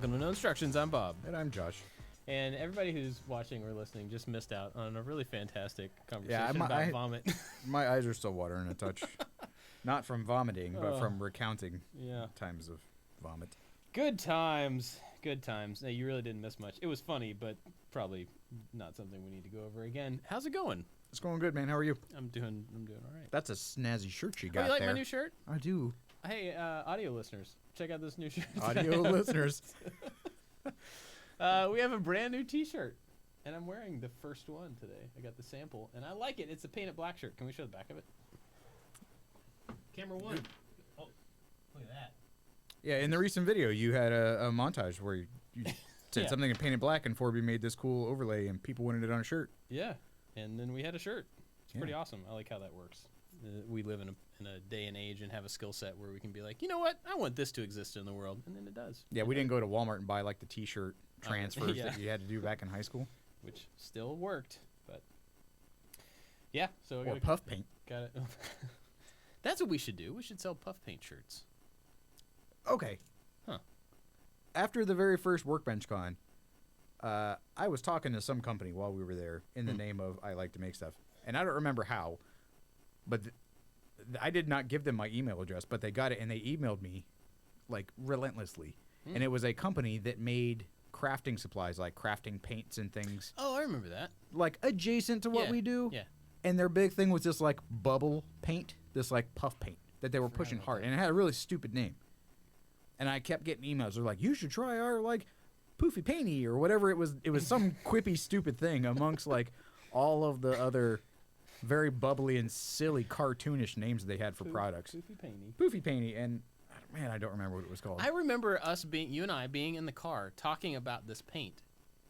Welcome to No Instructions. I'm Bob. And I'm Josh. And everybody who's watching or listening just missed out on a really fantastic conversation about vomit. My eyes are still watering a touch. Not from vomiting, but from recounting times of vomit. Good times. Good times. No, you really didn't miss much. It was funny, but probably not something we need to go over again. How's it going? It's going good, man. How are you? I'm doing all right. That's a snazzy shirt you got there. You like my new shirt? I do. Hey, audio listeners, check out this new shirt. Audio listeners. We have a brand new t-shirt, and I'm wearing the first one today. I got the sample, and I like it. It's a painted black shirt. Can we show the back of it? Camera one. Oh, look at that. Yeah, in the recent video, you had a montage where you said something in painted black, and Forby made this cool overlay, and people wanted it on a shirt. Yeah, and then we had a shirt. It's pretty awesome. I like how that works. We live in a day and age and have a skill set where we can be like, you know what? I want this to exist in the world, and then it does. Yeah, we didn't go to Walmart and buy like the T-shirt transfers that you had to do back in high school, which still worked, but yeah. So or puff paint. Got it. That's what we should do. We should sell puff paint shirts. Okay. Huh. After the very first Workbench Con, I was talking to some company while we were there in the name of I like to make stuff, and I don't remember how. But I did not give them my email address, but they got it, and they emailed me, like, relentlessly. And it was a company that made crafting supplies, like crafting paints and things. Oh, I remember that. Like, adjacent to what we do. Yeah. And their big thing was this, like, bubble paint, this, like, puff paint that they were pushing hard. And it had a really stupid name. And I kept getting emails. They're like, you should try our, like, poofy painty or whatever it was. It was some quippy, stupid thing amongst, like, all of the other very bubbly and silly cartoonish names they had for products. Poofy painty. Poofy painty, and man, I don't remember what it was called. I remember you and I being in the car talking about this paint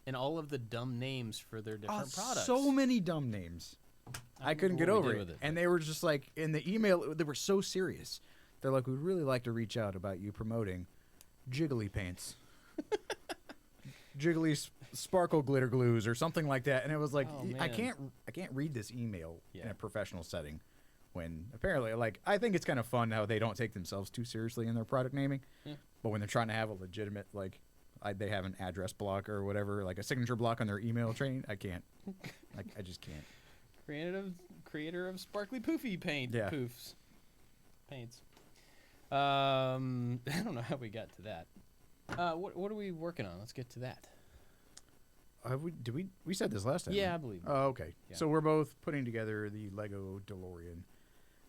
and all of the dumb names for their different products. So many dumb names. I couldn't get over it. And they were just like, in the email, they were so serious. They're like, we'd really like to reach out about you promoting jiggly paints. Jiggly sparkle glitter glues or something like that, and it was like, I can't read this email in a professional setting when apparently, like, I think it's kind of fun how they don't take themselves too seriously in their product naming, but when they're trying to have a legitimate, like, they have an address block or whatever, like a signature block on their email chain, I can't. Like, I just can't. Creator of sparkly poofy paint poofs. Paints. I don't know how we got to that. What are we working on? Let's get to that. We said this last time. Yeah, I believe. Oh, okay. Yeah. So we're both putting together the Lego DeLorean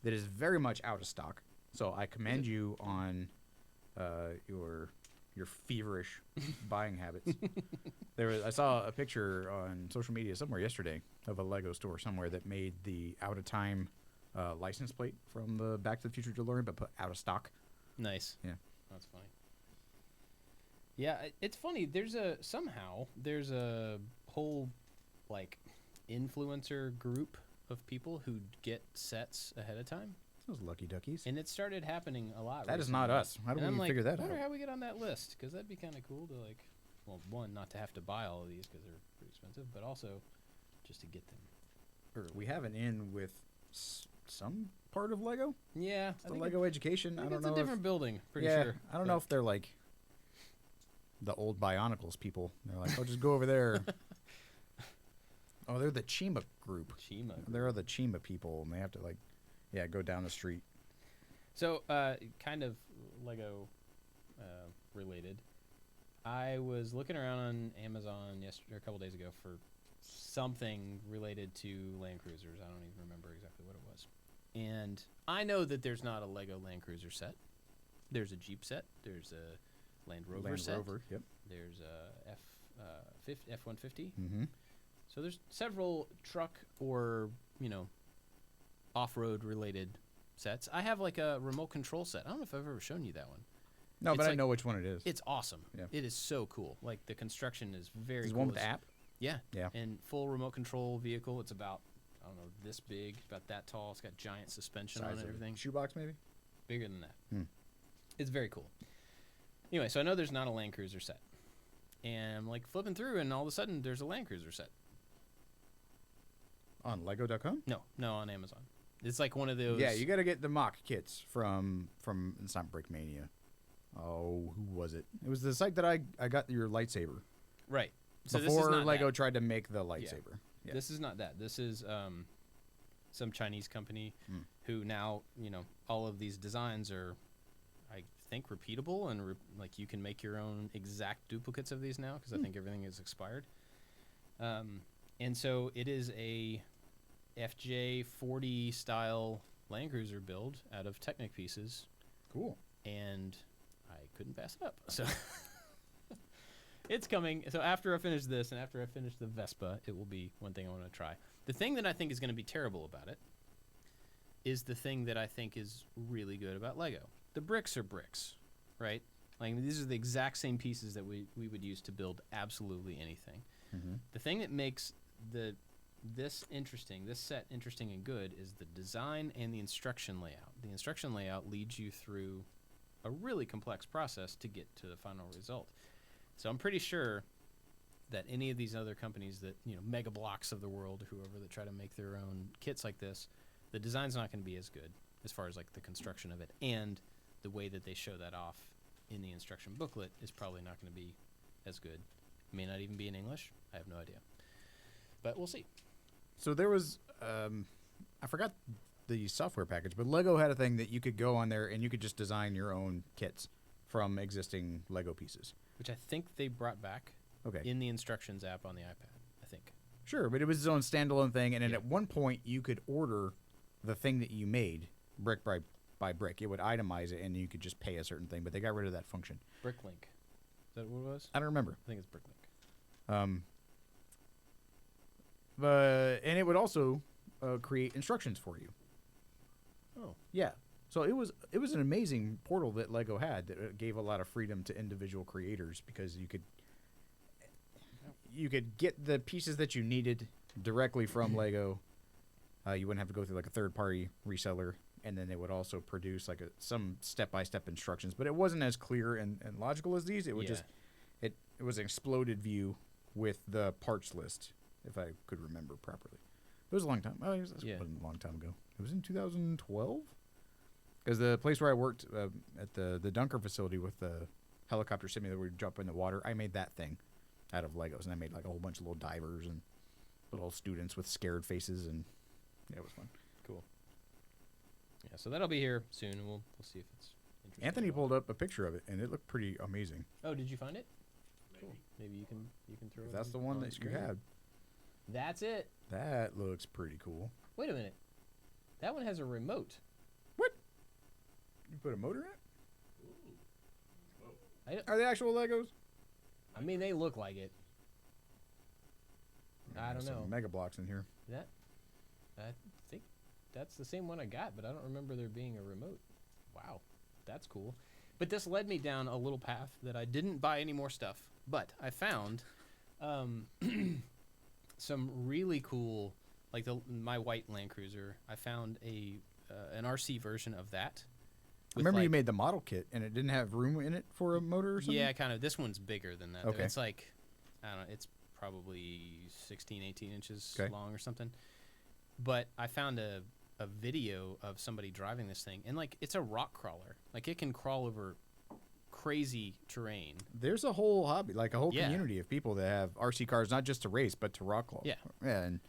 that is very much out of stock. So I commend you on your feverish buying habits. I saw a picture on social media somewhere yesterday of a Lego store somewhere that made the out of time license plate from the Back to the Future DeLorean, but put out of stock. Nice. Yeah, that's funny. Yeah, it's funny. There's a whole, like, influencer group of people who get sets ahead of time. Those lucky duckies. And it started happening a lot. That recently. Is not us. How do we figure that out? I wonder how we get on that list, because that'd be kind of cool to, like, well, one, not to have to buy all of these because they're pretty expensive, but also just to get them early. We have an in with some part of Lego. Yeah, it's the Lego Education. I don't know. It's a different building. Pretty sure. I don't know if they're like the old Bionicles people. They're like, oh, just go over there. Oh, they're the Chima group. They're the Chima people, and they have to, like, go down the street. So, kind of Lego related. I was looking around on Amazon a couple days ago for something related to Land Cruisers. I don't even remember exactly what it was. And I know that there's not a Lego Land Cruiser set. There's a Jeep set. There's a Land Rover set. Yep. There's a F-150. Mm-hmm. So there's several truck or, off-road related sets. I have, like, a remote control set. I don't know if I've ever shown you that one. No, but I know which one it is. It's awesome. Yeah. It is so cool. Like, the construction is very cool. Is it one with the app? Yeah. Yeah. And full remote control vehicle. It's about, I don't know, this big, about that tall. It's got giant suspension on it and everything. Shoebox, maybe? Bigger than that. It's very cool. Anyway, so I know there's not a Land Cruiser set. And I'm, like, flipping through, and all of a sudden, there's a Land Cruiser set. On Lego.com? No, on Amazon. It's like one of those. Yeah, you got to get the mock kits from it's not Brickmania. Oh, who was it? It was the site that I got your lightsaber. Right. So Before this is not Lego that. tried to make the lightsaber. Yeah. This is not that. This is some Chinese company who now, all of these designs are, I think, repeatable and like you can make your own exact duplicates of these now because I think everything is expired. And so it is a FJ40 style Land Cruiser build out of Technic pieces, Cool. and I couldn't pass it up. So it's coming. So after I finish this and after I finish the Vespa, it will be one thing I want to try. The thing that I think is going to be terrible about it is the thing that I think is really good about Lego. The bricks are bricks, right? Like these are the exact same pieces that we would use to build absolutely anything. Mm-hmm. The thing that makes this set interesting and good is the design and the instruction layout. The instruction layout leads you through a really complex process to get to the final result. So I'm pretty sure that any of these other companies that, Mega Blocks of the world, whoever that try to make their own kits like this, the design's not going to be as good as far as like the construction of it, and the way that they show that off in the instruction booklet is probably not going to be as good. It may not even be in English. I have no idea. But we'll see. So there was, I forgot the software package, but Lego had a thing that you could go on there and you could just design your own kits from existing Lego pieces. Which I think they brought back in the instructions app on the iPad, I think. Sure, but it was its own standalone thing, and then at one point you could order the thing that you made brick by brick. It would itemize it, and you could just pay a certain thing, but they got rid of that function. Bricklink. Is that what it was? I don't remember. I think it's Bricklink. And it would also create instructions for you. Oh. Yeah. So it was an amazing portal that Lego had that gave a lot of freedom to individual creators because you could get the pieces that you needed directly from Lego. You wouldn't have to go through like a third-party reseller, and then they would also produce like some step-by-step instructions. But it wasn't as clear and logical as these. It would just it was an exploded view with the parts list, if I could remember properly. It was a long time. Oh, it wasn't a long time ago. It was in 2012. Because the place where I worked at the Dunker facility with the helicopter simulator where you jump in the water, I made that thing out of Legos, and I made like a whole bunch of little divers and little students with scared faces, and it was fun. Cool. Yeah, so that'll be here soon, and we'll see if it's interesting. Anthony pulled up a picture of it, and it looked pretty amazing. Oh, did you find it? Cool. Maybe you can throw it. That's the one that you had. That's it. That looks pretty cool. Wait a minute. That one has a remote. What? You put a motor in it? Ooh. Are they actual Legos? I mean, they look like it. I don't know. Some Mega Blocks in here. I think that's the same one I got, but I don't remember there being a remote. Wow, that's cool. But this led me down a little path that I didn't buy any more stuff, but I found some really cool, like my white Land Cruiser. I found an RC version of that. I remember you made the model kit, and it didn't have room in it for a motor or something? Yeah, kind of. This one's bigger than that. Okay. It's like, I don't know, it's probably 16, 18 inches long or something. But I found a video of somebody driving this thing, and like it's a rock crawler. Like it can crawl over crazy terrain. There's a whole hobby, like a whole community of people that have RC cars, not just to race, but to rock crawl. Yeah. And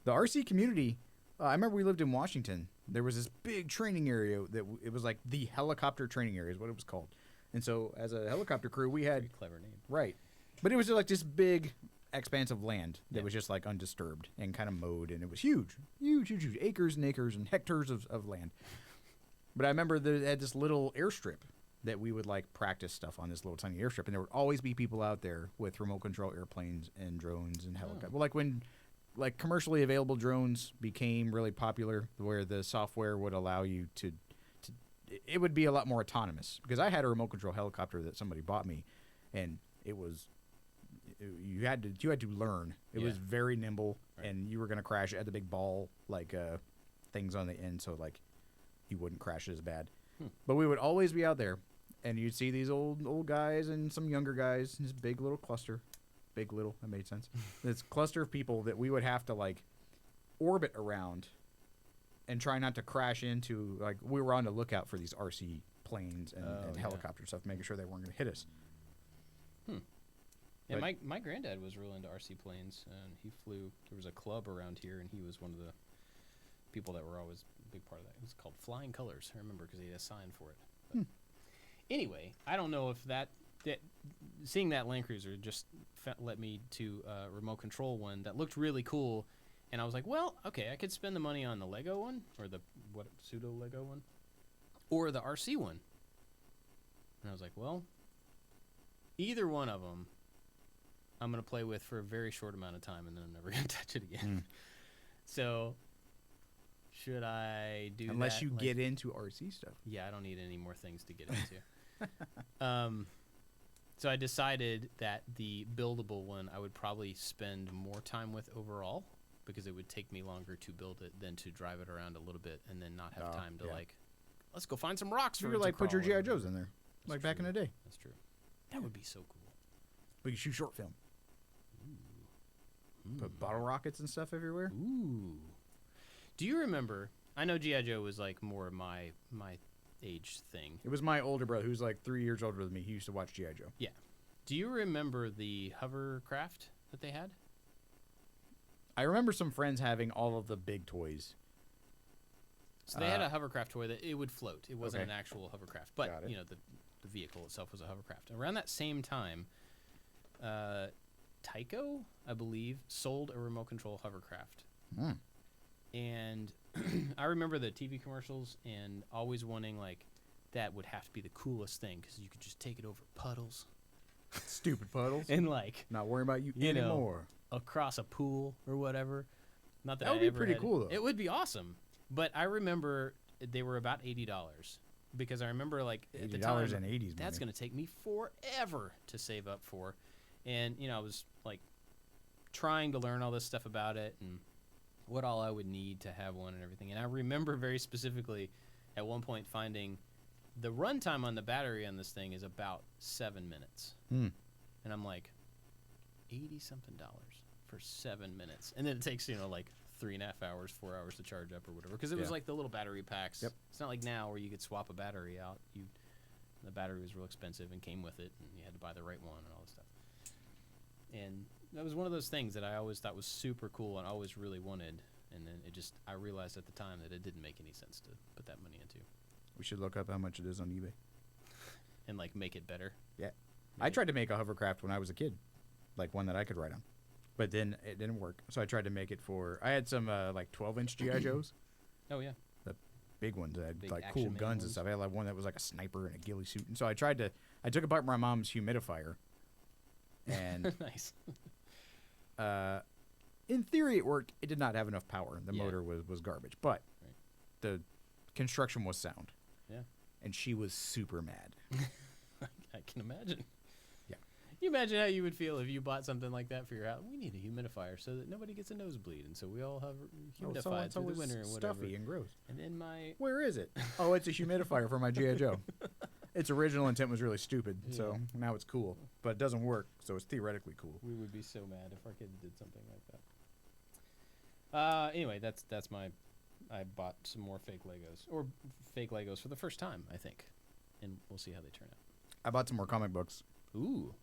the RC community, I remember we lived in Washington. There was this big training area that it was like the helicopter training area is what it was called. And so as a helicopter crew, we had... Very clever name. Right. But it was like this big expanse of land that was just like undisturbed and kind of mowed, and it was huge. Huge. Acres and acres and hectares of land. But I remember they had this little airstrip that we would like practice stuff on, this little tiny airstrip, and there would always be people out there with remote control airplanes and drones and helicopters. Well, like when commercially available drones became really popular, where the software would allow you to it would be a lot more autonomous, because I had a remote control helicopter that somebody bought me, and you had to learn. It was very nimble, and you were going to crash. It had the big ball things on the end, so like you wouldn't crash it as bad. But we would always be out there, and you'd see these old guys and some younger guys, this big little cluster. Big little, that made sense. This cluster of people that we would have to like orbit around and try not to crash into. Like we were on the lookout for these RC planes and Oh, yeah. helicopter stuff, making sure they weren't going to hit us. Yeah, But- my granddad was real into RC planes, and he flew. There was a club around here, and he was one of the people that were always a big part of that. It was called Flying Colors. I remember because he had a sign for it. But anyway, I don't know if that seeing that Land Cruiser just led me to a remote control one that looked really cool, and I was like, well, okay, I could spend the money on the Lego one or the pseudo Lego one, or the RC one. And I was like, well, either one of them I'm going to play with for a very short amount of time, and then I'm never going to touch it again. So, should I do that? Unless you get into RC stuff. Yeah, I don't need any more things to get into. So I decided that the buildable one I would probably spend more time with overall, because it would take me longer to build it than to drive it around a little bit and then not have time to let's go find some rocks for You it could to like put your crawl G.I. over. Joes in there, like back in the day. That's true. That would be so cool. We could shoot short film. Put bottle rockets and stuff everywhere. Ooh. Do you remember? I know G.I. Joe was like more of my age thing. It was my older brother, who's like 3 years older than me. He used to watch G.I. Joe. Yeah. Do you remember the hovercraft that they had? I remember some friends having all of the big toys. So they had a hovercraft toy that it would float. It wasn't Okay. an actual hovercraft, but Got it. you know the vehicle itself was a hovercraft. Around that same time, Tyco, I believe, sold a remote control hovercraft. Mm. And I remember the TV commercials and always wanting like that would have to be the coolest thing because you could just take it over puddles Stupid puddles. and like Not worrying about you, You know, anymore. across a pool or whatever. Not that That I would be ever pretty had cool, though. It would be awesome, but I remember they were about $80 because I remember like at the $80 time in 80s that's money. going to take me forever to save up for, and you know I was like trying to learn all this stuff about it and what all I would need to have one and everything. And I remember very specifically at one point finding the runtime on the battery on this thing is about 7 minutes. Hmm. And I'm like, $80-something for 7 minutes. And then it takes, you know, like 3.5 hours, 4 hours to charge up or whatever. Because it was Yeah. like the little battery packs. Yep. It's not like now where you could swap a battery out. The battery was real expensive and came with it, and you had to buy the right one and all this stuff. And that was one of those things that I always thought was super cool and always really wanted. And then I realized at the time that it didn't make any sense to put that money into We should look up how much it is on eBay. and like make it better. Yeah. I tried to make a hovercraft when I was a kid, like one that I could ride on. But then it didn't work. So I tried to make it for, I had some like 12-inch G.I. Joes, Oh, yeah. big ones that had Big like Action cool Man guns and ones. stuff. I had like one that was like a sniper and a ghillie suit. And so I took apart my mom's humidifier. And Nice. in theory it worked. It did not have enough power. The Yeah. motor was garbage. But Right. the construction was sound. Yeah. And she was super mad. I can imagine. Yeah. You imagine how you would feel if you bought something like that for your house. We need a humidifier so that nobody gets a nosebleed, and so we all have humidified so through the winter and whatever. stuffy and gross. And then my Where is it? Oh, it's a humidifier for my G.I. Joe. Its original intent was really stupid, so now it's cool. But it doesn't work, so it's theoretically cool. we would be so mad if our kids did something like that. Anyway, that's my. I bought some more fake Legos for the first time, I think, and we'll see how they turn out. I bought some more comic books. Ooh.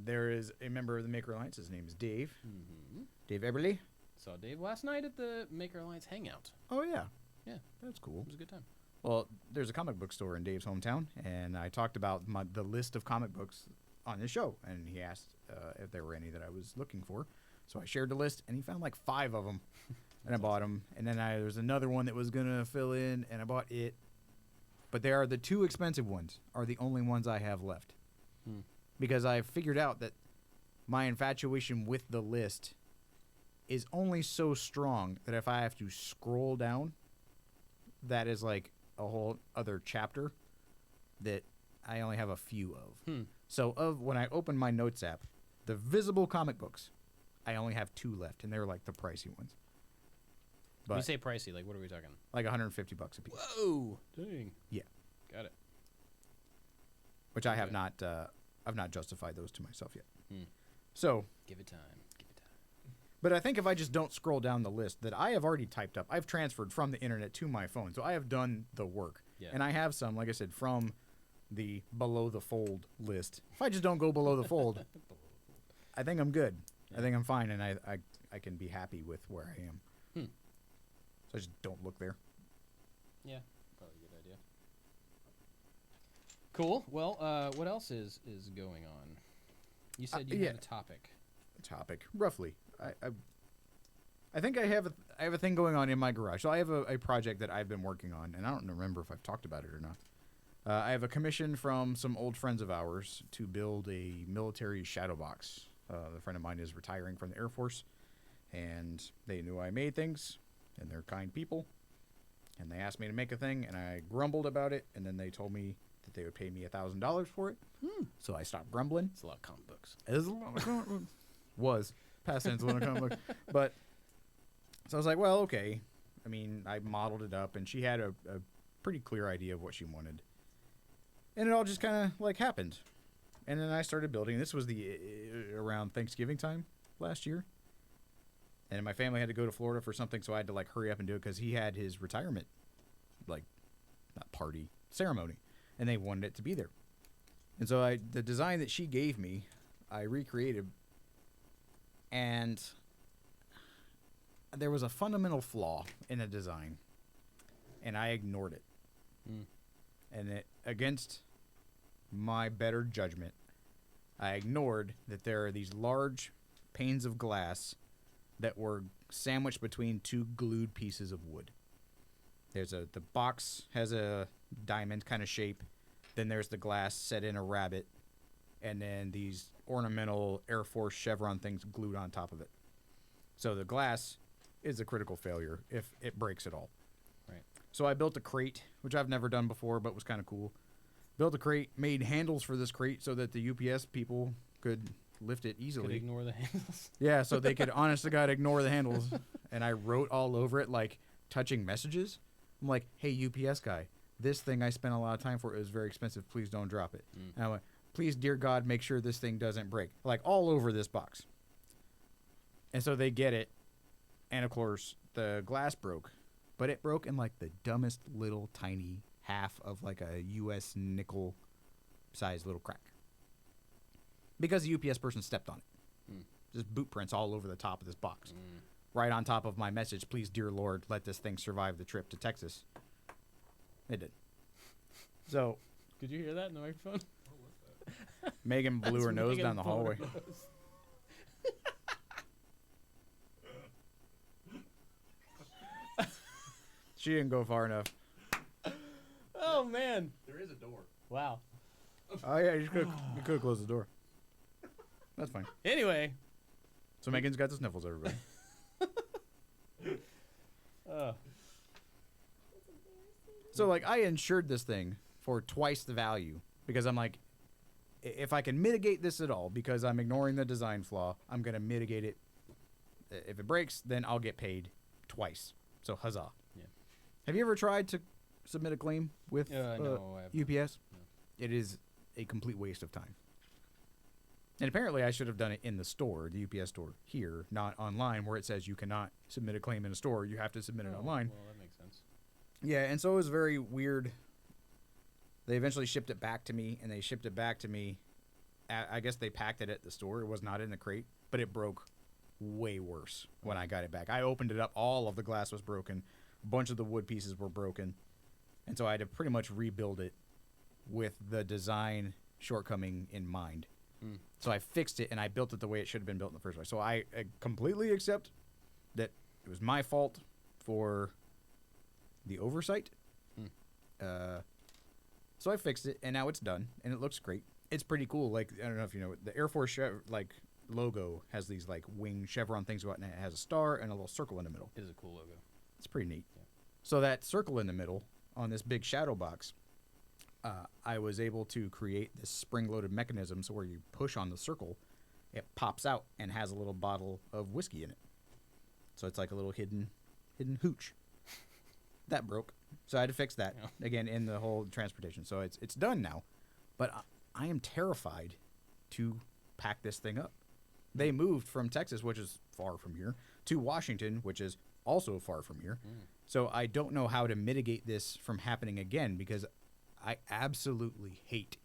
There is a member of the Maker Alliance. His name is Dave. Mm-hmm. Dave Eberly. Saw Dave last night at the Maker Alliance hangout. Oh, yeah. Yeah. That's cool. It was a good time. Well, there's a comic book store in Dave's hometown, and I talked about the list of comic books on his show, and he asked if there were any that I was looking for. So I shared the list, and he found like 5 of them, and I bought them. And then there's another one that was going to fill in, and I bought it. But they are the 2 expensive ones are the only ones I have left. Hmm. Because I figured out that my infatuation with the list is only so strong that if I have to scroll down, that is like a whole other chapter that I only have a few of. So when I open my notes app, the visible comic books, I only have 2 left, and they're like the pricey ones. When you But say pricey, like what are we talking? like $150 a piece, Whoa! Dang. Yeah. Got it. which I have Okay. not I've not justified those to myself yet. Hmm. So, Give it time. Give it time. but I think if I just don't scroll down the list that I have already typed up, I've transferred from the internet to my phone. So I have done the work. Yeah. And I have some, like I said, from the below the fold list. If I just don't go below the fold, I think I'm good. Yeah. I think I'm fine, and I can be happy with where I am. So I just don't look there. Yeah, probably a good idea. Cool. Well, what else is going on? You said you had a topic. Topic, roughly. I think I have a thing going on in my garage. So I have a project that I've been working on, and I don't remember if I've talked about it or not. I have a commission from some old friends of ours to build a military shadow box. A friend of mine is retiring from the Air Force, and they knew I made things, and they're kind people. And they asked me to make a thing, and I grumbled about it, and then they told me that they would pay me $1,000 for it. So I stopped grumbling. It's a lot of comic books. It is a lot of comic books. Was. Past tense, a lot of comic books. But, so I was like, well, okay. I mean, I modeled it up, and she had a pretty clear idea of what she wanted. And it all just kind of, like, happened. And then I started building. This was around Thanksgiving time last year. And my family had to go to Florida for something, so I had to, like, hurry up and do it because he had his retirement, like, not party, ceremony. And they wanted it to be there. And so the design that she gave me, I recreated. And there was a fundamental flaw in the design. And I ignored it. And against my better judgment, I ignored that there are these large panes of glass that were sandwiched between two glued pieces of wood. The box has a diamond kind of shape. Then there's the glass set in a rabbit. And then these ornamental Air Force chevron things glued on top of it. So the glass is a critical failure if it breaks at all. Right. So I built a crate, which I've never done before, but was kind of cool. Built a crate, made handles for this crate so that the UPS people could lift it easily. Could ignore the handles. Yeah, so they could, honest to God, ignore the handles. And I wrote all over it, like, touching messages. I'm like, hey, UPS guy, this thing I spent a lot of time for. It was very expensive. Please don't drop it. And I went, please, dear God, make sure this thing doesn't break. Like, all over this box. And so they get it. And, of course, the glass broke. But it broke in, like, the dumbest little tiny half of, like, a U.S. nickel-sized little crack. Because the UPS person stepped on it. Just boot prints all over the top of this box. Right on top of my message, please, dear Lord, let this thing survive the trip to Texas. It did. So... Could you hear that in the microphone? Megan blew her nose down the hallway. She didn't go far enough. Oh, man. There is a door. Wow. Oh, yeah, you could have closed the door. That's fine. Anyway. So Megan's got the sniffles, everybody. So, like, I insured this thing for twice the value because I'm like, if I can mitigate this at all, because I'm ignoring the design flaw, I'm going to mitigate it. If it breaks, then I'll get paid twice. So, huzzah. Yeah. Have you ever tried to submit a claim with No, I have not. UPS? No. It is a complete waste of time. And apparently I should have done it in the store, the UPS store here, not online, where it says you cannot submit a claim in a store. You have to submit it online. Well, that makes sense. Yeah, and so it was very weird. They eventually shipped it back to me, and they shipped it back to me. I guess they packed it at the store. It was not in the crate, but it broke way worse when I got it back. I opened it up. All of the glass was broken. A bunch of the wood pieces were broken. And so I had to pretty much rebuild it with the design shortcoming in mind. So I fixed it, and I built it the way it should have been built in the first place. So I completely accept that it was my fault for the oversight. So I fixed it, and now it's done, and it looks great. It's pretty cool. Like, I don't know if you know, the Air Force logo has these like wing chevron things go out, and it has a star and a little circle in the middle. It is a cool logo. It's pretty neat. Yeah. So that circle in the middle on this big shadow box, I was able to create this spring-loaded mechanism so where you push on the circle, it pops out and has a little bottle of whiskey in it. So it's like a little hidden hooch. That broke. So I had to fix that, again, in the whole transportation. So it's done now. But I am terrified to pack this thing up. They moved from Texas, which is far from here, to Washington, which is also far from here. So I don't know how to mitigate this from happening again because I absolutely hate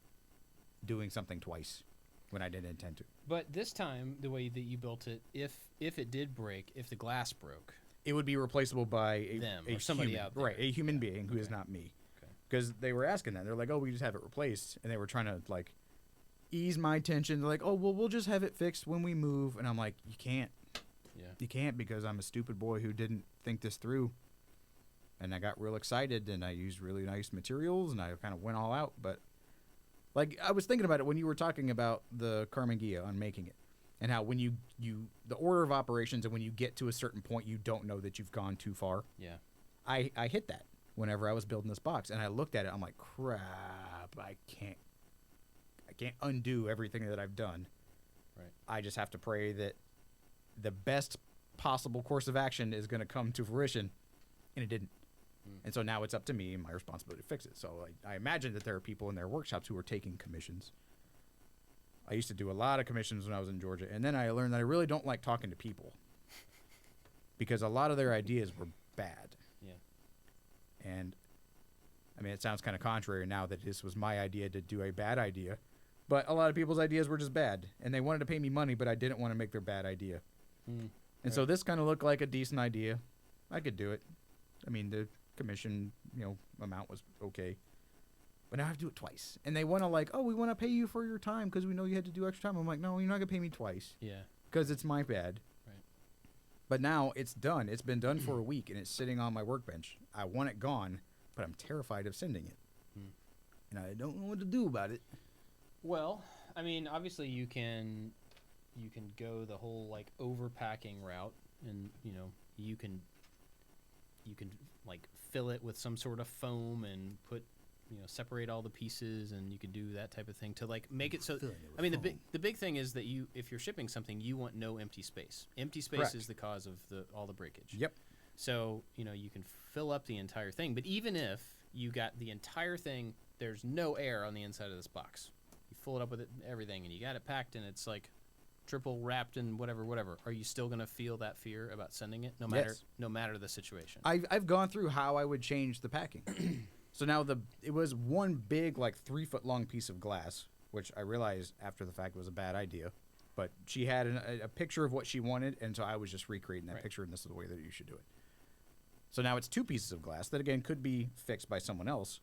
doing something twice when I didn't intend to. But this time, the way that you built it, if it did break, if the glass broke, it would be replaceable by a or somebody human, out there. right? A human being who is not me. Because they were asking that. They're like, "Oh, we just have it replaced," and they were trying to like ease my tension. They're like, "Oh, well, we'll just have it fixed when we move," and I'm like, "You can't. Yeah. You can't because I'm a stupid boy who didn't think this through." And I got real excited, and I used really nice materials, and I kind of went all out. But like I was thinking about it when you were talking about the Carmangia on making it, and how when you the order of operations, and when you get to a certain point, you don't know that you've gone too far. Yeah. I hit that whenever I was building this box, and I looked at it. I'm like, crap! I can't undo everything that I've done. Right. I just have to pray that the best possible course of action is going to come to fruition, and it didn't. And so now it's up to me and my responsibility to fix it. So I imagine that there are people in their workshops who are taking commissions. I used to do a lot of commissions when I was in Georgia, and then I learned that I really don't like talking to people because a lot of their ideas were bad. Yeah. And I mean, it sounds kind of contrary now that this was my idea to do a bad idea, but a lot of people's ideas were just bad, and they wanted to pay me money, but I didn't want to make their bad idea. And so this kind of looked like a decent idea. I could do it. I mean, the commission, amount was okay. But now I have to do it twice. And they want to like, "Oh, we want to pay you for your time because we know you had to do extra time." I'm like, "No, you're not going to pay me twice." Yeah. Because it's my bad. Right. But now it's done. It's been done for a week, and it's sitting on my workbench. I want it gone, but I'm terrified of sending it. And I don't know what to do about it. Well, I mean, obviously you can go the whole like overpacking route, and you can like fill it with some sort of foam and put separate all the pieces, and you can do that type of thing to like make it so. I mean, the big thing is that if you're shipping something, you want no empty space. Empty space Correct. is the cause of all the breakage. Yep. So you can fill up the entire thing, but even if you got the entire thing, there's no air on the inside of this box. You fill it up with everything, and you got it packed, and it's like triple wrapped and whatever. Are you still gonna feel that fear about sending it, no matter the situation? I've gone through how I would change the packing. So now it was one big like 3 foot long piece of glass, which I realized after the fact was a bad idea. But she had a picture of what she wanted, and so I was just recreating that picture, and this is the way that you should do it. So now it's 2 pieces of glass that again could be fixed by someone else.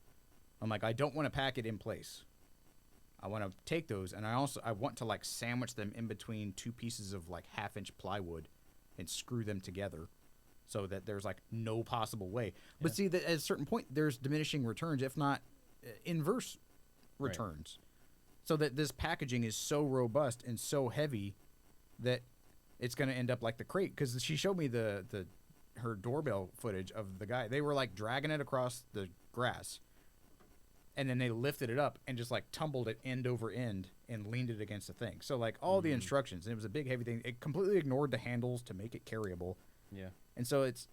I'm like, I don't want to pack it in place. I want to take those, and I want to like sandwich them in between 2 pieces of like 1/2-inch plywood and screw them together so that there's like no possible way. Yeah. But see, that at a certain point, there's diminishing returns, if not inverse returns. Right. So that this packaging is so robust and so heavy that it's going to end up like the crate. Because she showed me her doorbell footage of the guy. They were like dragging it across the grass. And then they lifted it up and just like tumbled it end over end and leaned it against the thing. So like all the instructions, and it was a big heavy thing. It completely ignored the handles to make it carryable. Yeah. And so it's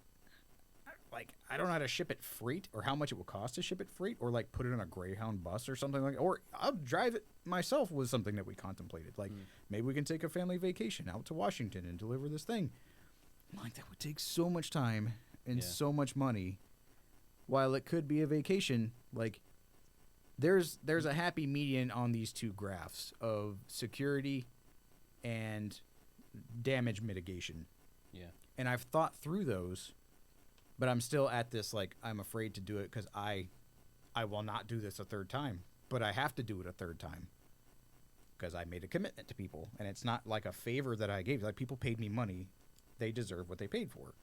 like, I don't know how to ship it freight or how much it will cost to ship it freight or like put it on a Greyhound bus or something like that. Or I'll drive it myself was something that we contemplated. Like maybe we can take a family vacation out to Washington and deliver this thing. Like that would take so much time and so much money. While it could be a vacation, like there's a happy median on these 2 graphs of security and damage mitigation. Yeah. And I've thought through those, but I'm still at this, like, I'm afraid to do it because I will not do this a third time. But I have to do it a third time because I made a commitment to people. And it's not like a favor that I gave. Like, people paid me money. They deserve what they paid for.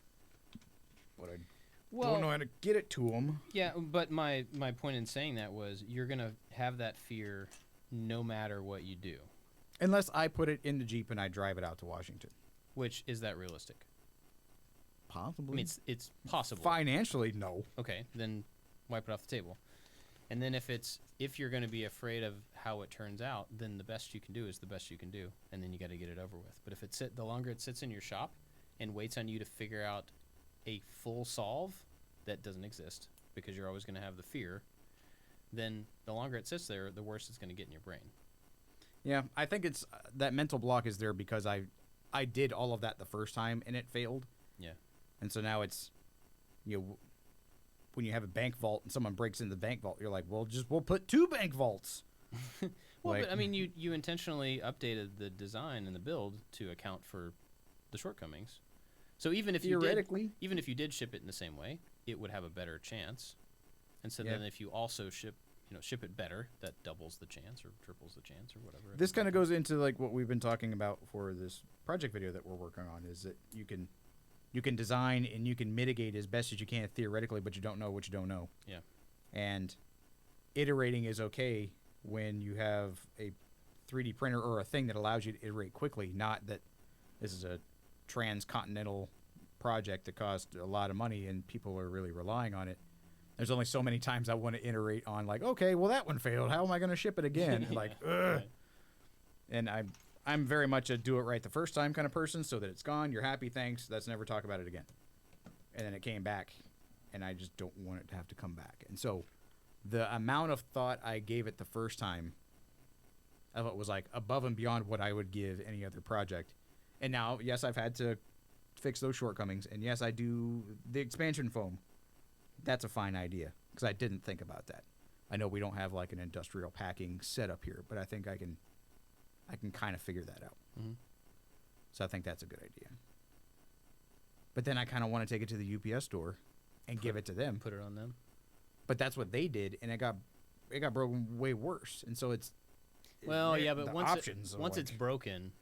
But I don't know how to get it to them. Yeah, but my point in saying that was you're going to have that fear no matter what you do. Unless I put it in the Jeep and I drive it out to Washington. Which, is that realistic? Possibly. I mean, it's possible. Financially, no. Okay, then wipe it off the table. And then if you're going to be afraid of how it turns out, then the best you can do is the best you can do, and then you got to get it over with. But if the longer it sits in your shop and waits on you to figure out a full solve that doesn't exist because you're always going to have the fear, then the longer it sits there, the worse it's going to get in your brain. Yeah, I think it's that mental block is there because I did all of that the first time and it failed. Yeah. And so now it's, when you have a bank vault and someone breaks into the bank vault, you're like, well, we'll put 2 bank vaults. Well, Like- but I mean, you intentionally updated the design and the build to account for the shortcomings. So even if Theoretically, even if you did ship it in the same way, it would have a better chance. And so Yeah. then if you also ship it better, that doubles the chance or triples the chance or whatever. this kind of goes into like what we've been talking about for this project video that we're working on, is that you can design and you can mitigate as best as you can theoretically, but you don't know what you don't know. Yeah. And iterating is okay when you have a 3D printer or a thing that allows you to iterate quickly, not that this is a transcontinental project that costs a lot of money and people are really relying on it. There's only so many times I want to iterate on, like, okay, well, that one failed. How am I going to ship it again? And like, ugh. Right. And I'm very much a do it right the first time kind of person, so that it's gone, you're happy, thanks, let's never talk about it again. And then it came back, and I just don't want it to have to come back. And so the amount of thought I gave it the first time, I thought was like above and beyond what I would give any other project. And now, yes, I've had to fix those shortcomings, and yes, I do the expansion foam. That's a fine idea, because I didn't think about that. I know we don't have like an industrial packing setup here, but I think I can kind of figure that out. Mm-hmm. So I think that's a good idea. But then I kind of want to take it to the UPS store and give it to them. Put it on them. But that's what they did, and it got broken way worse. And so it's Well, yeah, but the once options are once like- it's broken,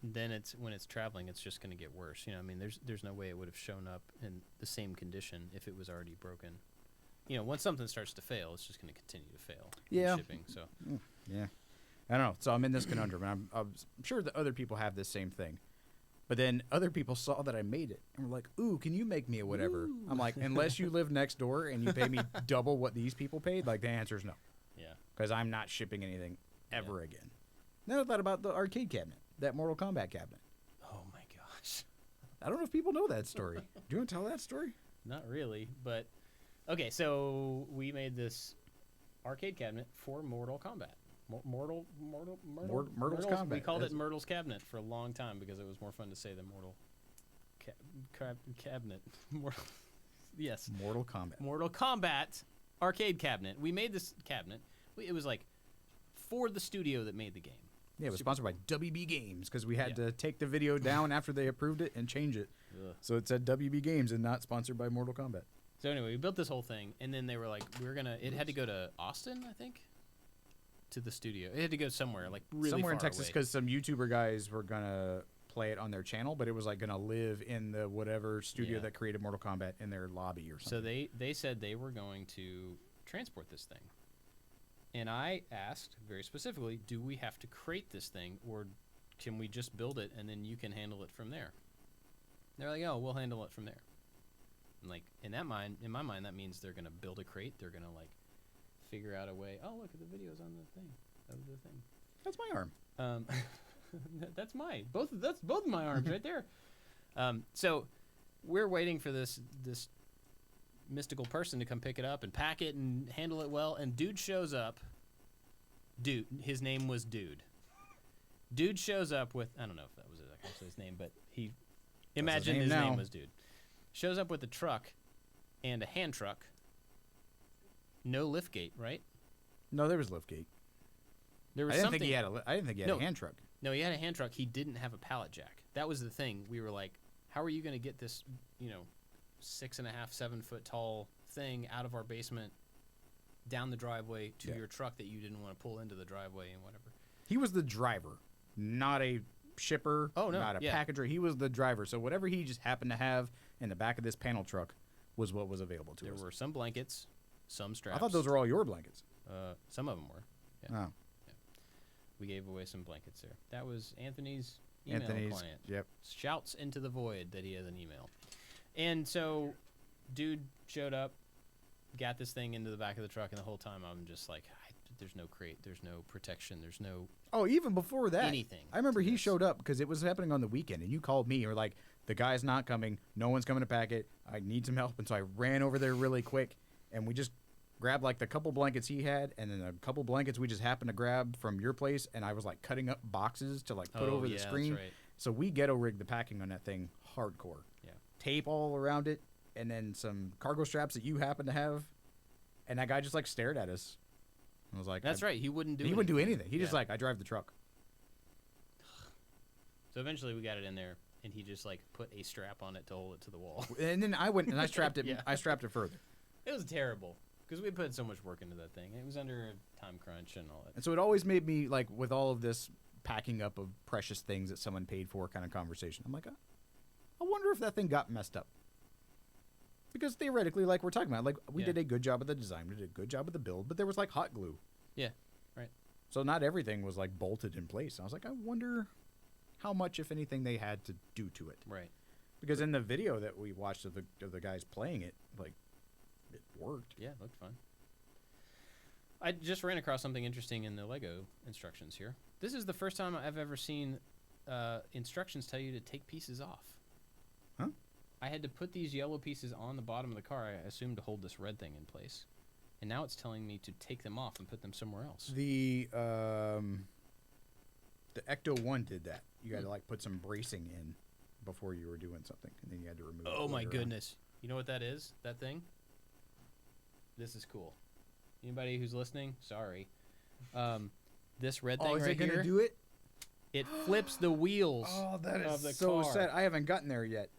then when it's traveling, it's just going to get worse. I mean, there's no way it would have shown up in the same condition if it was already broken. Once something starts to fail, it's just going to continue to fail. in Yeah. shipping. So Yeah. I don't know. So I'm in this conundrum, and I'm sure that other people have this same thing. But then other people saw that I made it and were like, ooh, can you make me a whatever? Ooh. I'm like, unless you live next door and you pay me double what these people paid, like the answer is no. yeah, Because I'm not shipping anything ever again. Then I thought about the arcade cabinet, that Mortal Kombat cabinet. oh my gosh, I don't know if people know that story. Do you want to tell that story? not really. But okay, so we made this arcade cabinet for Mortal Kombat. Myrtle's Kombat. We called it That's- Myrtle's Cabinet for a long time because it was more fun to say than Mortal Cabinet. Yes. Mortal Kombat. Mortal Kombat arcade cabinet. We made this cabinet. It was like for the studio that made the game. Yeah, it was sponsored by WB Games because we had Yeah. to take the video down after they approved it and change it. Ugh. So it said WB Games and not sponsored by Mortal Kombat. So anyway, we built this whole thing, and then they were like, it had to go to Austin, I think, to the studio. It had to go somewhere, like really Somewhere in far Texas away. because some YouTuber guys were going to play it on their channel, but it was like going to live in the whatever studio Yeah. that created Mortal Kombat in their lobby or So something. they said they were going to transport this thing. And I asked very specifically, do we have to crate this thing, or can we just build it and then you can handle it from there? They're like, oh, we'll handle it from there. And like in my mind, that means they're gonna build a crate. They're gonna like figure out a way. Oh, look at the videos on the thing of the thing. That's my arm. That's both of my arms right there. So we're waiting for this mystical person to come pick it up and pack it and handle it well. And dude shows up. Dude, his name was Dude. Dude shows up with, I don't know if that was actually his name, but he imagined name his now. name was Dude. Shows up with a truck and a hand truck. No lift gate, right? No, there was liftgate. There was I didn't something. think he had I didn't think he had No. a hand truck. No, he had a hand truck. He didn't have a pallet jack. That was the thing. We were like, how are you going to get this, 6.5, 7 foot tall thing out of our basement down the driveway to Yeah. your truck that you didn't want to pull into the driveway and whatever? He was the driver, not a shipper, Oh, no, not a yeah. packager. He was the driver. So whatever he just happened to have in the back of this panel truck was what was available to There us. were some blankets, some straps. I thought those were all your blankets. Some of them were. Yeah. Oh, We gave away some blankets there. That was Anthony's email client. Yep. Shouts into the void that he has an email. And so, dude showed up, got this thing into the back of the truck, and the whole time I'm just like, there's no crate, there's no protection, there's no Oh, even before that, anything. I remember to he this. showed up because it was happening on the weekend, and you called me. You were like, "The guy's not coming. No one's coming to pack it. I need some help." And so I ran over there really quick, and we just grabbed like the couple blankets he had, and then a couple blankets we just happened to grab from your place. And I was like cutting up boxes to like put Oh, over yeah, the screen. That's right. So we ghetto rigged the packing on that thing hardcore. Yeah. Tape all around it, and then some cargo straps that you happen to have, and that guy just like stared at us. I was like, That's right. He wouldn't do. He wouldn't do anything. He just like, I drive the truck. So eventually we got it in there, and he just like put a strap on it to hold it to the wall. And then I went and I strapped it. Yeah. I strapped it further. It was terrible because we put so much work into that thing. It was under a time crunch and all that. And so it always made me like, with all of this packing up of precious things that someone paid for kind of conversation. I'm like, I wonder if that thing got messed up. Because theoretically, like we're talking about, like we did a good job of the design, we did a good job of the build, but there was like hot glue. Yeah, right. So not everything was like bolted in place. I was like, I wonder how much, if anything, they had to do to it. Right. Because in the video that we watched of the guys playing it, like it worked. Yeah, it looked fun. I just ran across something interesting in the Lego instructions here. This is the first time I've ever seen instructions tell you to take pieces off. Huh? I had to put these yellow pieces on the bottom of the car, I assumed, to hold this red thing in place. And now it's telling me to take them off and put them somewhere else. The Ecto 1 did that. You had to like put some bracing in before you were doing something, and then you had to remove it. Oh my later on. goodness. You know what that is? That thing? This is cool. Anybody who's listening, sorry. This red thing Oh, is right it gonna here, do it? it flips the wheels Oh, that of the is so car. sad. I haven't gotten there yet.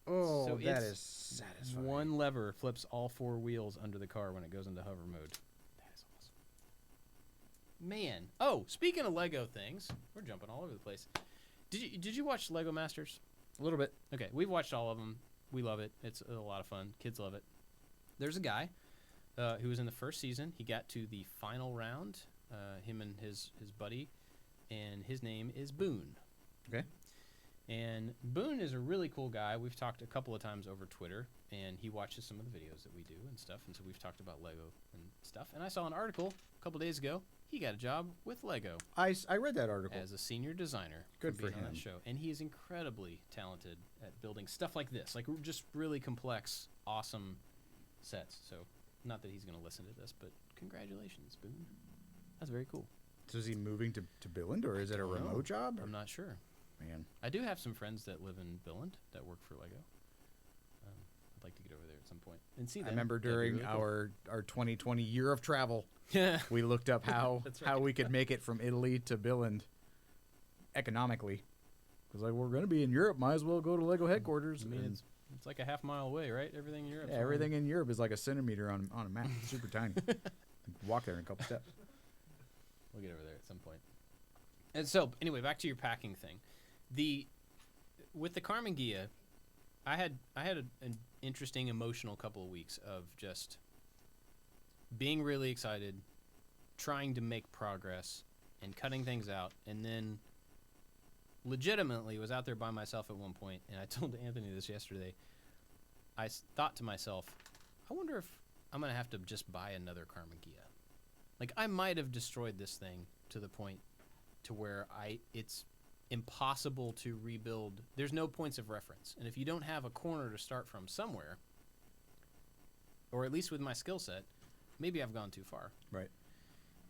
Oh, So that it's is satisfying. One lever flips all four wheels under the car when it goes into hover mode. That is awesome. Man. Oh, speaking of Lego things, we're jumping all over the place. Did you watch Lego Masters? A little bit. Okay, we've watched all of them. We love it. It's a lot of fun. Kids love it. There's a guy who was in the first season. He got to the final round, him and his buddy, and his name is Boone. Okay. And Boone is a really cool guy. We've talked a couple of times over Twitter, and he watches some of the videos that we do and stuff, and so we've talked about Lego and stuff. And I saw an article a couple days ago. He got a job with Lego I read that article. as a senior designer. Good for being on him. that show. And he is incredibly talented at building stuff like this, like just really complex, awesome sets. So, not that he's going to listen to this, but congratulations, Boone. That's very cool. So is he moving to Billund, or is it a don't know. remote job? Or? I'm not sure. Man. I do have some friends that live in Billund that work for Lego. I'd like to get over there at some point and see them. I remember That'd be during really cool. our 2020 year of travel, Yeah. we looked up how That's how right. we could make it from Italy to Billund economically. Because like we're going to be in Europe, might as well go to Lego headquarters. I mean, and it's like a half mile away, right? Everything in Europe. yeah, everything in Europe is like a centimeter on a map. It's super tiny. You can walk there in a couple steps. We'll get over there at some point. And so, anyway, back to your packing thing. With the Carmen Gia, I had an interesting emotional couple of weeks of just being really excited, trying to make progress, and cutting things out, and then legitimately was out there by myself at one point, and I told Anthony this yesterday. I thought to myself, I wonder if I'm going to have to just buy another Carmen Gia. Like, I might have destroyed this thing to the point to where it's impossible to rebuild. There's no points of reference. And if you don't have a corner to start from somewhere, or at least with my skill set, maybe I've gone too far. Right.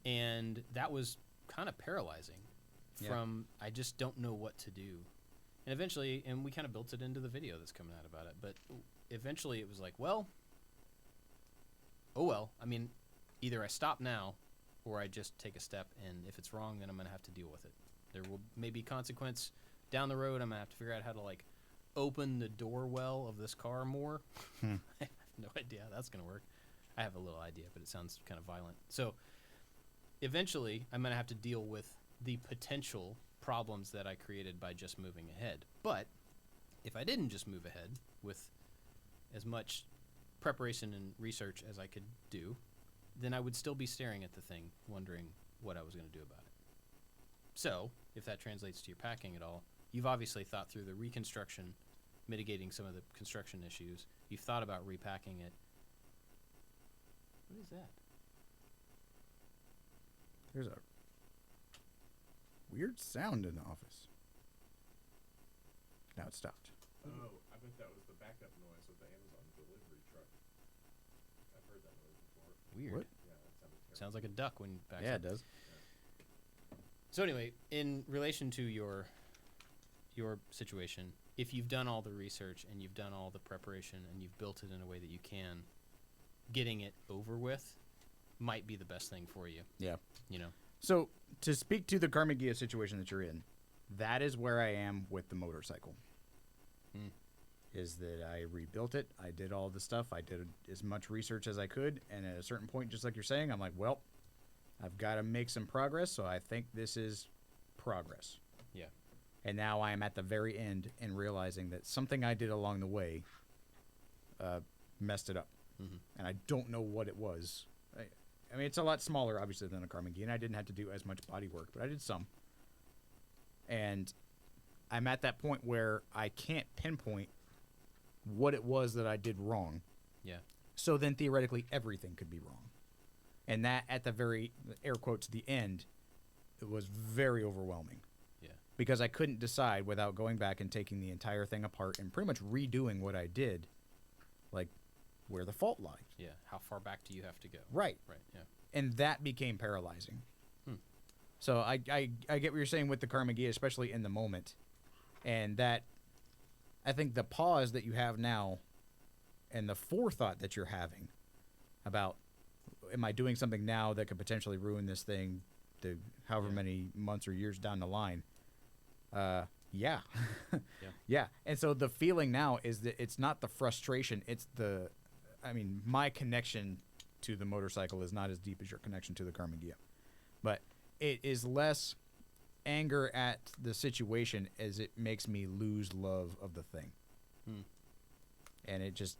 And that was kind of paralyzing Yeah. from I just don't know what to do. And eventually, and we kind of built it into the video that's coming out about it, but eventually it was like, well, I mean, either I stop now or I just take a step, and if it's wrong, then I'm going to have to deal with it. There will maybe consequence down the road. I'm going to have to figure out how to, like, open the door well of this car more. I have no idea how that's going to work. I have a little idea, but it sounds kind of violent. So eventually, I'm going to have to deal with the potential problems that I created by just moving ahead. But if I didn't just move ahead with as much preparation and research as I could do, then I would still be staring at the thing, wondering what I was going to do about it. So, if that translates to your packing at all, you've obviously thought through the reconstruction, mitigating some of the construction issues. You've thought about repacking it. What is that? There's a weird sound in the office. Now it stopped. Oh, I bet that was the backup noise with the Amazon delivery truck. I've heard that noise before. Weird. What? Yeah, that sounded terrible. Sounds like a duck when backs Yeah, up. it does. So anyway, in relation to your situation, if you've done all the research and you've done all the preparation and you've built it in a way that you can, getting it over with might be the best thing for you. Yeah. You know. So to speak to the Karmagia situation that you're in, that is where I am with the motorcycle. Is that I rebuilt it. I did all the stuff. I did as much research as I could. And at a certain point, just like you're saying, I'm like, well, I've got to make some progress. So I think this is progress. Yeah. And now I am at the very end and realizing that something I did along the way messed it up. Mm-hmm. And I don't know what it was. I mean, it's a lot smaller, obviously, than a Karmagia, and I didn't have to do as much body work, but I did some. And I'm at that point where I can't pinpoint what it was that I did wrong. Yeah. So then theoretically everything could be wrong. And that at the very, air quotes, the end, it was very overwhelming. Yeah. Because I couldn't decide without going back and taking the entire thing apart and pretty much redoing what I did, like where the fault lies. Yeah. How far back do you have to go? Right. Right. Yeah. And that became paralyzing. Hmm. So I get what you're saying with the Karmagia, especially in the moment. And that, I think the pause that you have now and the forethought that you're having about, am I doing something now that could potentially ruin this thing to however many months or years down the line? Yeah. Yeah. Yeah. And so the feeling now is that it's not the frustration, it's the, I mean, my connection to the motorcycle is not as deep as your connection to the Karmagia. But it is less anger at the situation as it makes me lose love of the thing. And it just,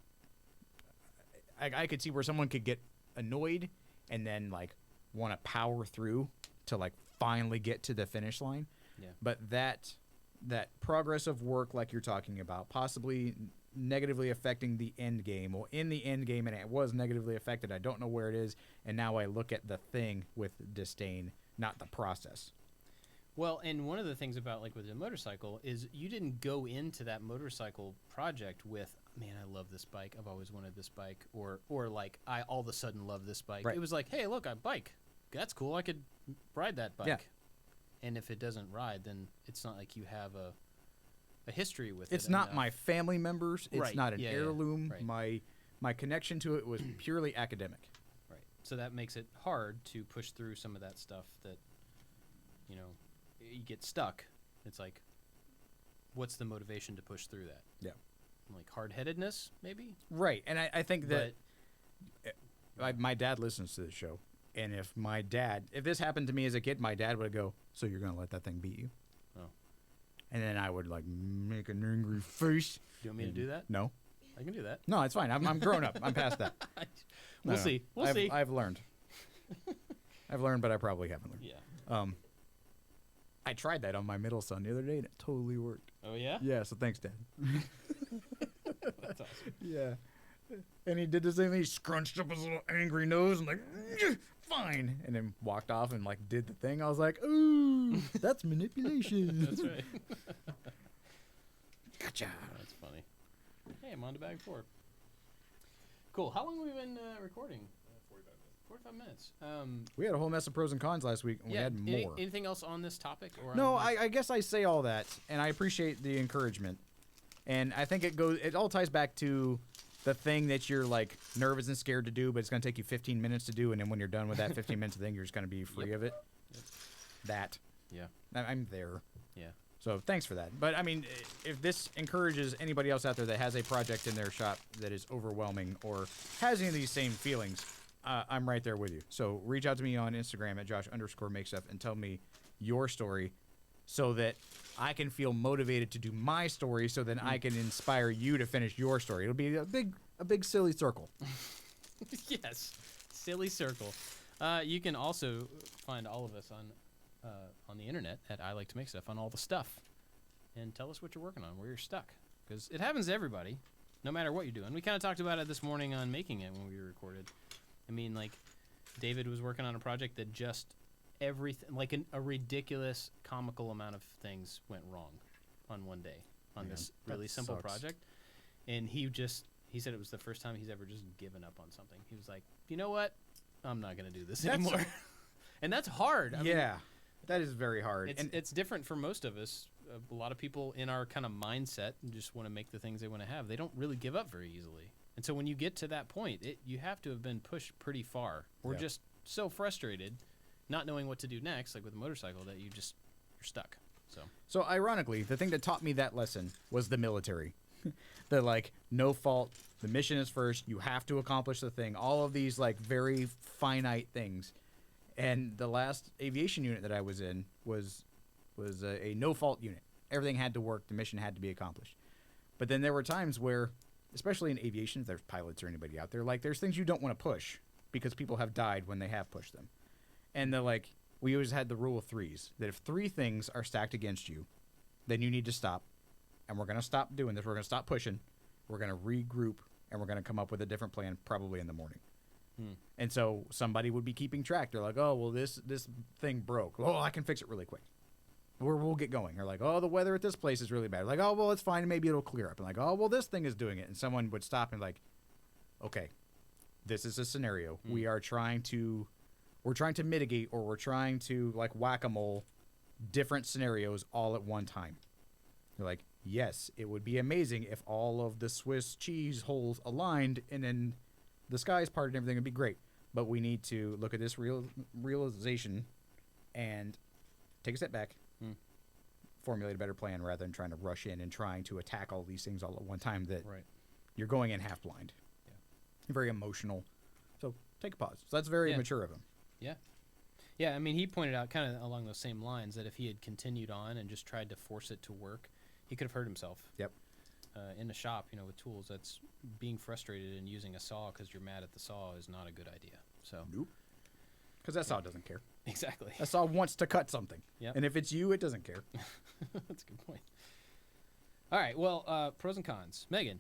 I could see where someone could get annoyed and then like want to power through to like finally get to the finish line. Yeah. But that progress of work, like you're talking about, possibly negatively affecting the end game, or in the end game, and it was negatively affected. I don't know where it is, and now I look at the thing with disdain, not the process. Well, and one of the things about like with the motorcycle is you didn't go into that motorcycle project with, man, I love this bike. I've always wanted this bike, or like I all of a sudden love this bike. Right. It was like, hey, look, I bike. That's cool. I could ride that bike. Yeah. And if it doesn't ride, then it's not like you have a history with it. It's not my family members. It's Right. not an Yeah, yeah. heirloom. Right. My connection to it was purely academic. Right. So that makes it hard to push through some of that stuff that, you know, you get stuck. It's like, what's the motivation to push through that? Yeah. Like hard-headedness, maybe? Right. And I think that my dad listens to this show. And if this happened to me as a kid, my dad would go, so you're going to let that thing beat you? Oh. And then I would like make an angry face. Do you want me to do that? No. I can do that. No, it's fine. I'm grown up. I'm past that. We'll see. We'll see. I've learned. I've learned, but I probably haven't learned. Yeah. I tried that on my middle son the other day, and it totally worked. Oh, yeah? Yeah, so thanks, Dad. That's awesome. Yeah. And he did the same thing. He scrunched up his little angry nose and like, fine. And then walked off and like did the thing. I was like, ooh, that's manipulation. That's right. Gotcha. That's funny. Hey, I'm on to bag 4. Cool. How long have we been recording? 45 minutes. We had a whole mess of pros and cons last week, and we had more. Anything else on this topic? Or No, I guess I say all that, and I appreciate the encouragement. And I think it all ties back to the thing that you're like nervous and scared to do, but it's going to take you 15 minutes to do, and then when you're done with that 15 minutes thing, you're just going to be free of it. Yep. That. Yeah. I'm there. Yeah. So thanks for that. But I mean, if this encourages anybody else out there that has a project in their shop that is overwhelming or has any of these same feelings, I'm right there with you. So reach out to me on Instagram at Josh_MakeStuff and tell me your story so that I can feel motivated to do my story so then I can inspire you to finish your story. It'll be a big silly circle. Yes. Silly circle. You can also find all of us on the internet at I Like to Make Stuff on all the stuff. And tell us what you're working on, where you're stuck. Because it happens to everybody, no matter what you're doing. We kind of talked about it this morning on Making It when we recorded. I mean, like, David was working on a project that just everything, like a ridiculous, comical amount of things went wrong on one day on this really simple project. And he said it was the first time he's ever just given up on something. He was like, you know what? I'm not going to do this anymore. And that's hard. I mean, that is very hard. It's different for most of us a lot of people in our kind of mindset and just want to make the things they want to have. They don't really give up very easily. And so when you get to that point, you have to have been pushed pretty far. We're just so frustrated, not knowing what to do next, like with a motorcycle, that you're stuck. So ironically, the thing that taught me that lesson was the military. The like no fault, the mission is first, you have to accomplish the thing, all of these like very finite things. And the last aviation unit that I was in was a no fault unit. Everything had to work, the mission had to be accomplished. But then there were times where, especially in aviation, if there's pilots or anybody out there, like there's things you don't want to push because people have died when they have pushed them. And they're like, we always had the rule of threes, that if 3 things are stacked against you, then you need to stop. And we're going to stop doing this. We're going to stop pushing. We're going to regroup, and we're going to come up with a different plan probably in the morning. And so somebody would be keeping track. They're like, oh, well, this thing broke. Oh, I can fix it really quick. We'll get going. Or like, oh, the weather at this place is really bad. Like, oh, well, it's fine. Maybe it'll clear up. And like, oh, well, this thing is doing it. And someone would stop and like, okay, this is a scenario. We're trying to mitigate, or we're trying to like whack-a-mole different scenarios all at one time. They're like, yes, it would be amazing if all of the Swiss cheese holes aligned and then the skies parted and everything would be great. But we need to look at this realization and take a step back, formulate a better plan rather than trying to rush in and trying to attack all these things all at one time that you're going in half blind. Yeah. Very emotional. So take a pause. So that's very mature of him. Yeah. Yeah, I mean, he pointed out kind of along those same lines that if he had continued on and just tried to force it to work, he could have hurt himself. Yep. In the shop, with tools, that's being frustrated and using a saw because you're mad at the saw is not a good idea. So. Nope. Because that saw doesn't care. Exactly. That saw wants to cut something. Yep. And if it's you, it doesn't care. That's a good point. All right, well, pros and cons. Megan,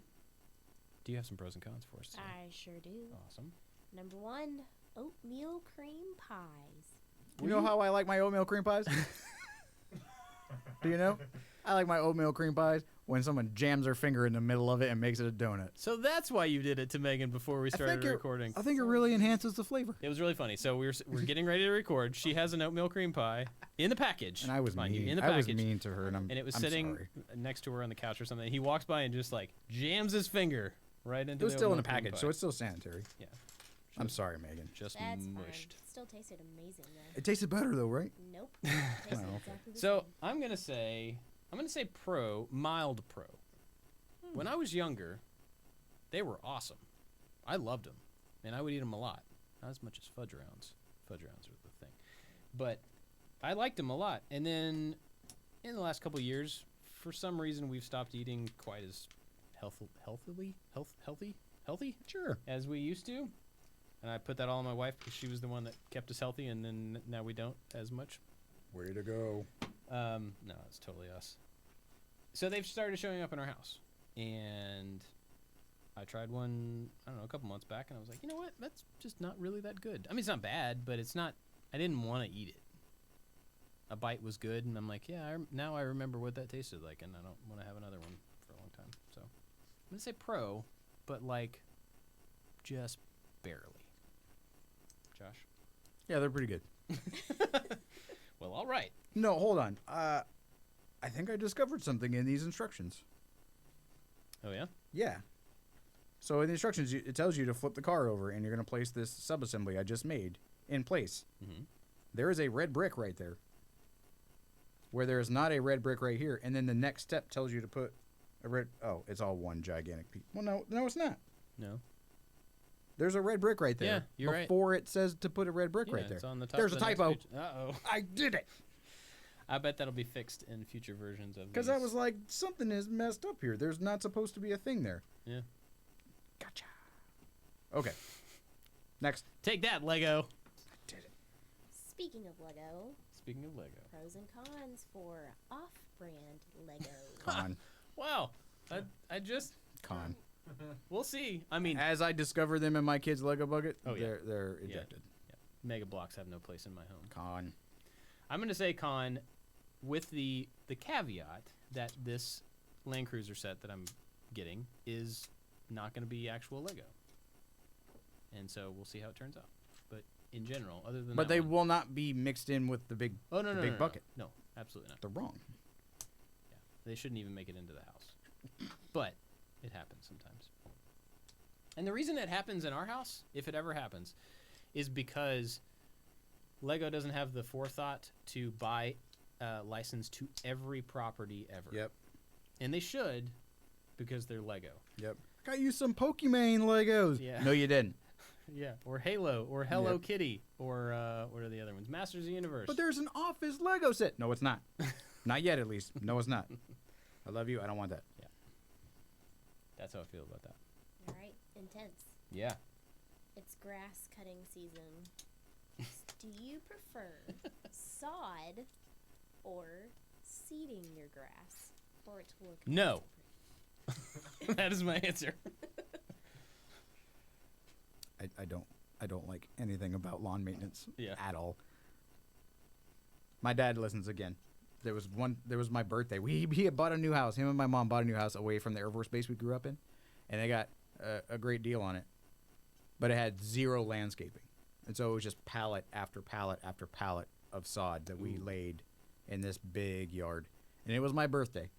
do you have some pros and cons for us today? I sure do. Awesome. Number 1, oatmeal cream pies. You know how I like my oatmeal cream pies? Do you know? I like my oatmeal cream pies when someone jams their finger in the middle of it and makes it a donut. So that's why you did it to Megan before we started recording. I think it really enhances the flavor. It was really funny. So we're getting ready to record. She has an oatmeal cream pie in the package. And I was mean. In the package. I was mean to her, and it was I'm sitting sorry. next to her on the couch or something. He walks by and just like jams his finger right into. It was the still in the oatmeal cream package, pie. so it's still sanitary. Yeah. I'm sorry, Megan. Just That's mushed. fine. It still tasted amazing though. It tasted better though, right? Nope. Tasted exactly the So same. I'm gonna say mild pro. When I was younger, they were awesome. I loved them, and I would eat them a lot. Not as much as fudge rounds. Fudge rounds are the thing, but I liked them a lot. And then in the last couple of years, for some reason, we've stopped eating quite as healthy Sure. as we used to. And I put that all on my wife because she was the one that kept us healthy, and then now we don't as much. Way to go. No, it's totally us. So they've started showing up in our house, and I tried one, I don't know, a couple months back, and I was like, you know what? That's just not really that good. I mean, it's not bad, but it's not. I didn't want to eat it. A bite was good, and I'm like, yeah, now I remember what that tasted like, and I don't want to have another one for a long time. So I'm gonna say pro, but like just barely. Josh? Yeah, they're pretty good. Well, all right. No, hold on. I think I discovered something in these instructions. Oh, yeah? Yeah. So in the instructions, it tells you to flip the car over, and you're going to place this subassembly I just made in place. Mm-hmm. There is a red brick right there, where there is not a red brick right here. And then the next step tells you to put a red... Oh, it's all one gigantic piece. Well, no, it's not. No. There's a red brick right there. Yeah, you're right. Before it says to put a red brick right there. It's on the top. There's of a the next typo. page. Uh-oh. I did it. I bet that'll be fixed in future versions of Because I was like, something is messed up here. There's not supposed to be a thing there. Yeah. Gotcha. Okay. Next. Take that, Lego. I did it. Speaking of Lego, Speaking of Lego. pros and cons for off-brand Lego. Con. Wow. I just... Con. We'll see. I mean... As I discover them in my kid's Lego bucket, Oh, yeah. they're ejected. Yeah. Mega blocks have no place in my home. Con. I'm going to say con with the caveat that this Land Cruiser set that I'm getting is not going to be actual Lego. And so we'll see how it turns out. But in general, other than But that they one- will not be mixed in with the big Oh, no, no, big no, bucket. No, absolutely not. They're wrong. They shouldn't even make it into the house. But it happens sometimes. And the reason it happens in our house, if it ever happens, is because Lego doesn't have the forethought to buy license to every property ever. Yep. And they should, because they're Lego. Yep. Got you some Pokemon Legos. Yeah. No, you didn't. Yeah, or Halo, or Hello Yep. Kitty, or what are the other ones? Masters of the Universe. But there's an Office Lego set. No, it's not. Not yet, at least. No, it's not. I love you. I don't want that. That's how I feel about that. All right, intense. Yeah. It's grass cutting season. Do you prefer sod or seeding your grass for it to look No. nice and pretty? That is my answer. I don't like anything about lawn maintenance Yeah. at all. My dad listens again. There was my birthday. He had bought a new house. Him and my mom bought a new house away from the Air Force Base we grew up in, and they got a great deal on it. But it had zero landscaping, and so it was just pallet after pallet after pallet of sod that we laid in this big yard. And it was my birthday,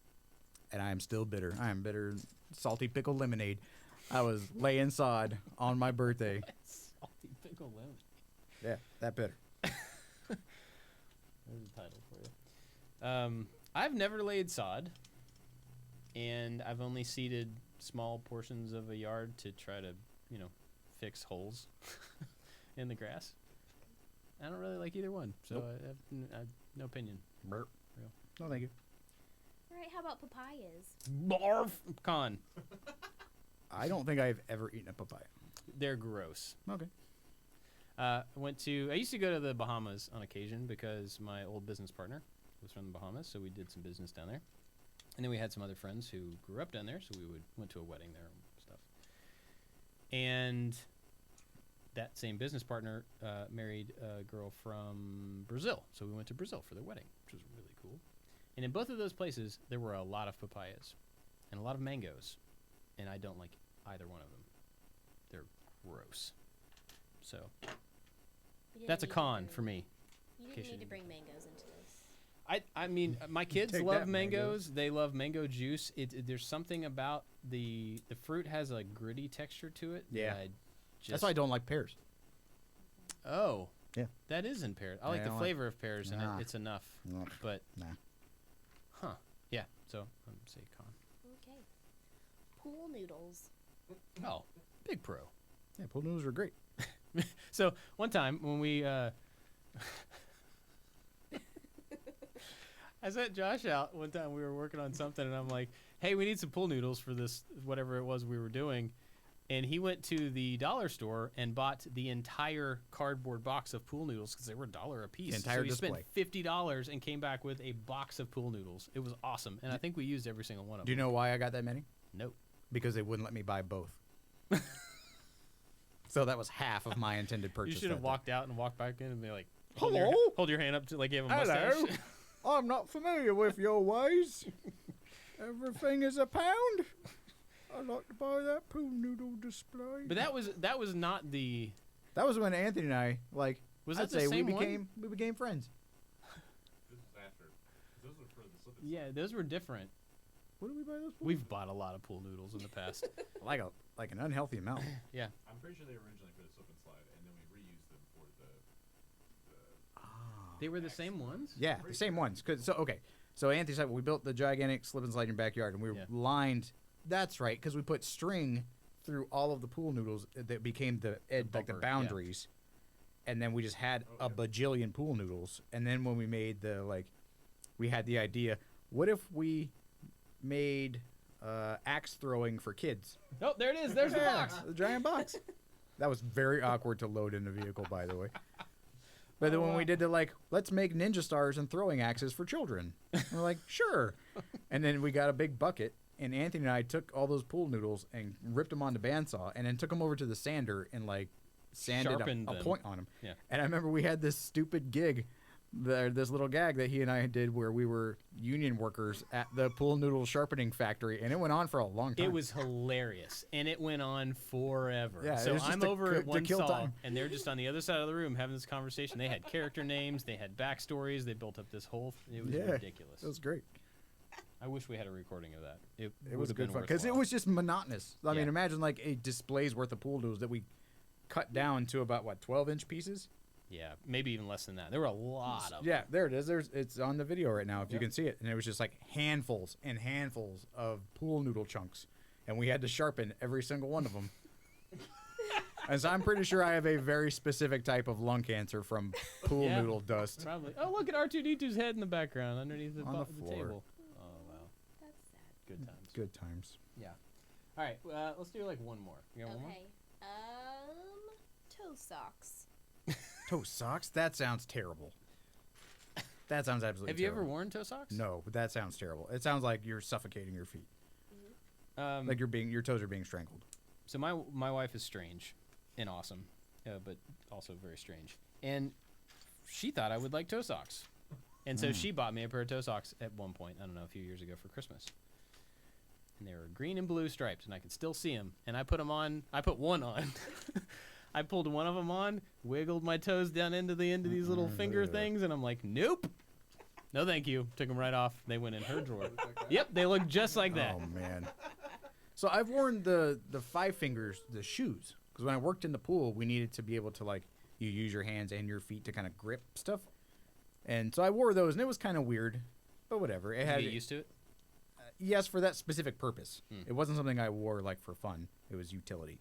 and I am still bitter. I am bitter. Salty pickle lemonade. I was laying sod on my birthday. Salty pickle lemon. Yeah, that bitter. There's a title for you. I've never laid sod, and I've only seeded small portions of a yard to try to, fix holes in the grass. I don't really like either one, so Nope. I have no opinion. Burp. Real. No, thank you. All right, how about papayas? Barf! Con. I don't think I've ever eaten a papaya. They're gross. Okay. I used to go to the Bahamas on occasion because my old business partner was from the Bahamas, so we did some business down there. And then we had some other friends who grew up down there, so we went to a wedding there and stuff. And that same business partner married a girl from Brazil, so we went to Brazil for their wedding, which was really cool. And in both of those places, there were a lot of papayas and a lot of mangoes, and I don't like either one of them. They're gross. So You didn't that's a need to con bring- for me. You case didn't you need to didn't bring mangoes into this. I mean, my kids Take love that, mangoes. They love mango juice. There's something about the fruit has a gritty texture to it. that Yeah. I just, That's why I don't like pears. Oh. Yeah. That is in pears. I Yeah, like I the don't flavor of pears, and Nah. it's enough. Nah. But Nah. huh? Yeah. So I'm say con. Okay. Pool noodles. Oh, big pro. Yeah, pool noodles are great. So one time when we I sent Josh out one time. We were working on something, and I'm like, "Hey, we need some pool noodles for this, whatever it was we were doing." And he went to the dollar store and bought the entire cardboard box of pool noodles because they were $1 a piece. The entire so he display. spent $50 and came back with a box of pool noodles. It was awesome, and I think we used every single one of Do you them. know why I got that many? Nope. Because they wouldn't let me buy both. So that was half of my intended purchase. You should have that day. walked out and walked back in and be like, Hello? hold your hand up to like you have a mustache." Hello. I'm not familiar with your ways. Everything is a pound. I'd like to buy that pool noodle display. But that was not the. That was when Anthony and I, Was I'd that the say same we became friends. This is after. Those were for the slip and Yeah, those were different. What did we buy those for? We've bought a lot of pool noodles in the past. like an unhealthy amount. Yeah. I'm pretty sure they were originally for the slip and slide, and then we reused them for the They were the same ones? Yeah, the same ones. So Anthony said we built the gigantic slip and slide in your backyard, and we Yeah. lined. That's right, because we put string through all of the pool noodles that became the bumper, yeah. boundaries, and then we just had Oh, a bajillion pool noodles. And then when we made we had the idea: what if we made axe throwing for kids? Oh, there it is. There's the box. The giant box. That was very awkward to load in the vehicle, by the way. But then when we did let's make ninja stars and throwing axes for children. We're like, sure. And then we got a big bucket, and Anthony and I took all those pool noodles and ripped them on the bandsaw, and then took them over to the sander and sanded Sharpened a them. point on them. Yeah. And I remember we had this stupid gig, this little gag that he and I did where we were union workers at the pool noodle sharpening factory, and it went on for a long time. It was hilarious, and it went on forever. Yeah, it so was just I'm to over at to one kill saw, time. and they're just on the other side of the room having this conversation. They had character names, they had backstories, they built up this whole. It was ridiculous. It was great. I wish we had a recording of that. It It was would've good been fun because it worthwhile. was just monotonous. I Yeah. mean, imagine like a display's worth of pool noodles that we cut down to about 12-inch pieces. Yeah, maybe even less than that. There were a lot of Yeah, there it is. It's on the video right now if you Yep. can see it, and it was just like handfuls and handfuls of pool noodle chunks, and we had to sharpen every single one of them. And so I'm pretty sure I have a very specific type of lung cancer from pool Yeah. noodle dust. Probably. Oh, look at R2D2's head in the background underneath the, On the the floor. table. Oh, wow. That's sad. Good times. Good times. Yeah. All right, let's do like one more. You got one more? Okay. Toe socks. Toe socks? That sounds terrible. That sounds absolutely Have you ever terrible. worn toe socks? No, but that sounds terrible. It sounds like you're suffocating your feet. Like Your toes are being strangled. So my wife is strange and awesome, but also very strange. And she thought I would like toe socks. And so she bought me a pair of toe socks at one point, I don't know, a few years ago for Christmas. And they were green and blue striped, and I could still see them. And I put them on. I put one on. I pulled one of them on, wiggled my toes down into the end of these little finger things, and I'm like, nope. No, thank you. Took them right off. They went in her drawer. Yep, they look just like that. Oh man. So I've worn the 5 fingers, the shoes, because when I worked in the pool, we needed to be able to like you use your hands and your feet to kind of grip stuff, and so I wore those, and it was kind of weird, but whatever. It Did had you get used to it? yes, for that specific purpose. Mm. It wasn't something I wore like for fun. It was utility.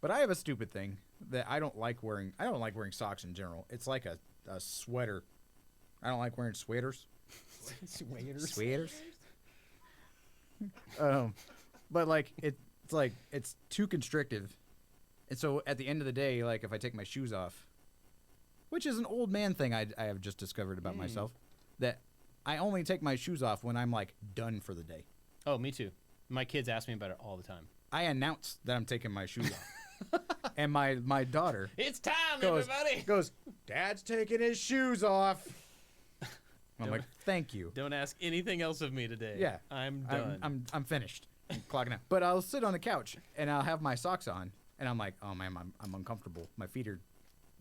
But I have a stupid thing that I don't like wearing. I don't like wearing socks in general. It's like a sweater. I don't like wearing sweaters. Sweaters. But like it's too constrictive, and so at the end of the day, like if I take my shoes off, which is an old man thing I have just discovered about myself, that I only take my shoes off when I'm like done for the day. Oh, me too. My kids ask me about it all the time. I announce that I'm taking my shoes off, and my daughter It's time, goes, everybody. goes, Dad's taking his shoes off. I'm like, thank you. Don't ask anything else of me today. Yeah, I'm done. I'm finished. I'm clocking out. But I'll sit on the couch and I'll have my socks on, and I'm like, oh man, I'm uncomfortable. My feet are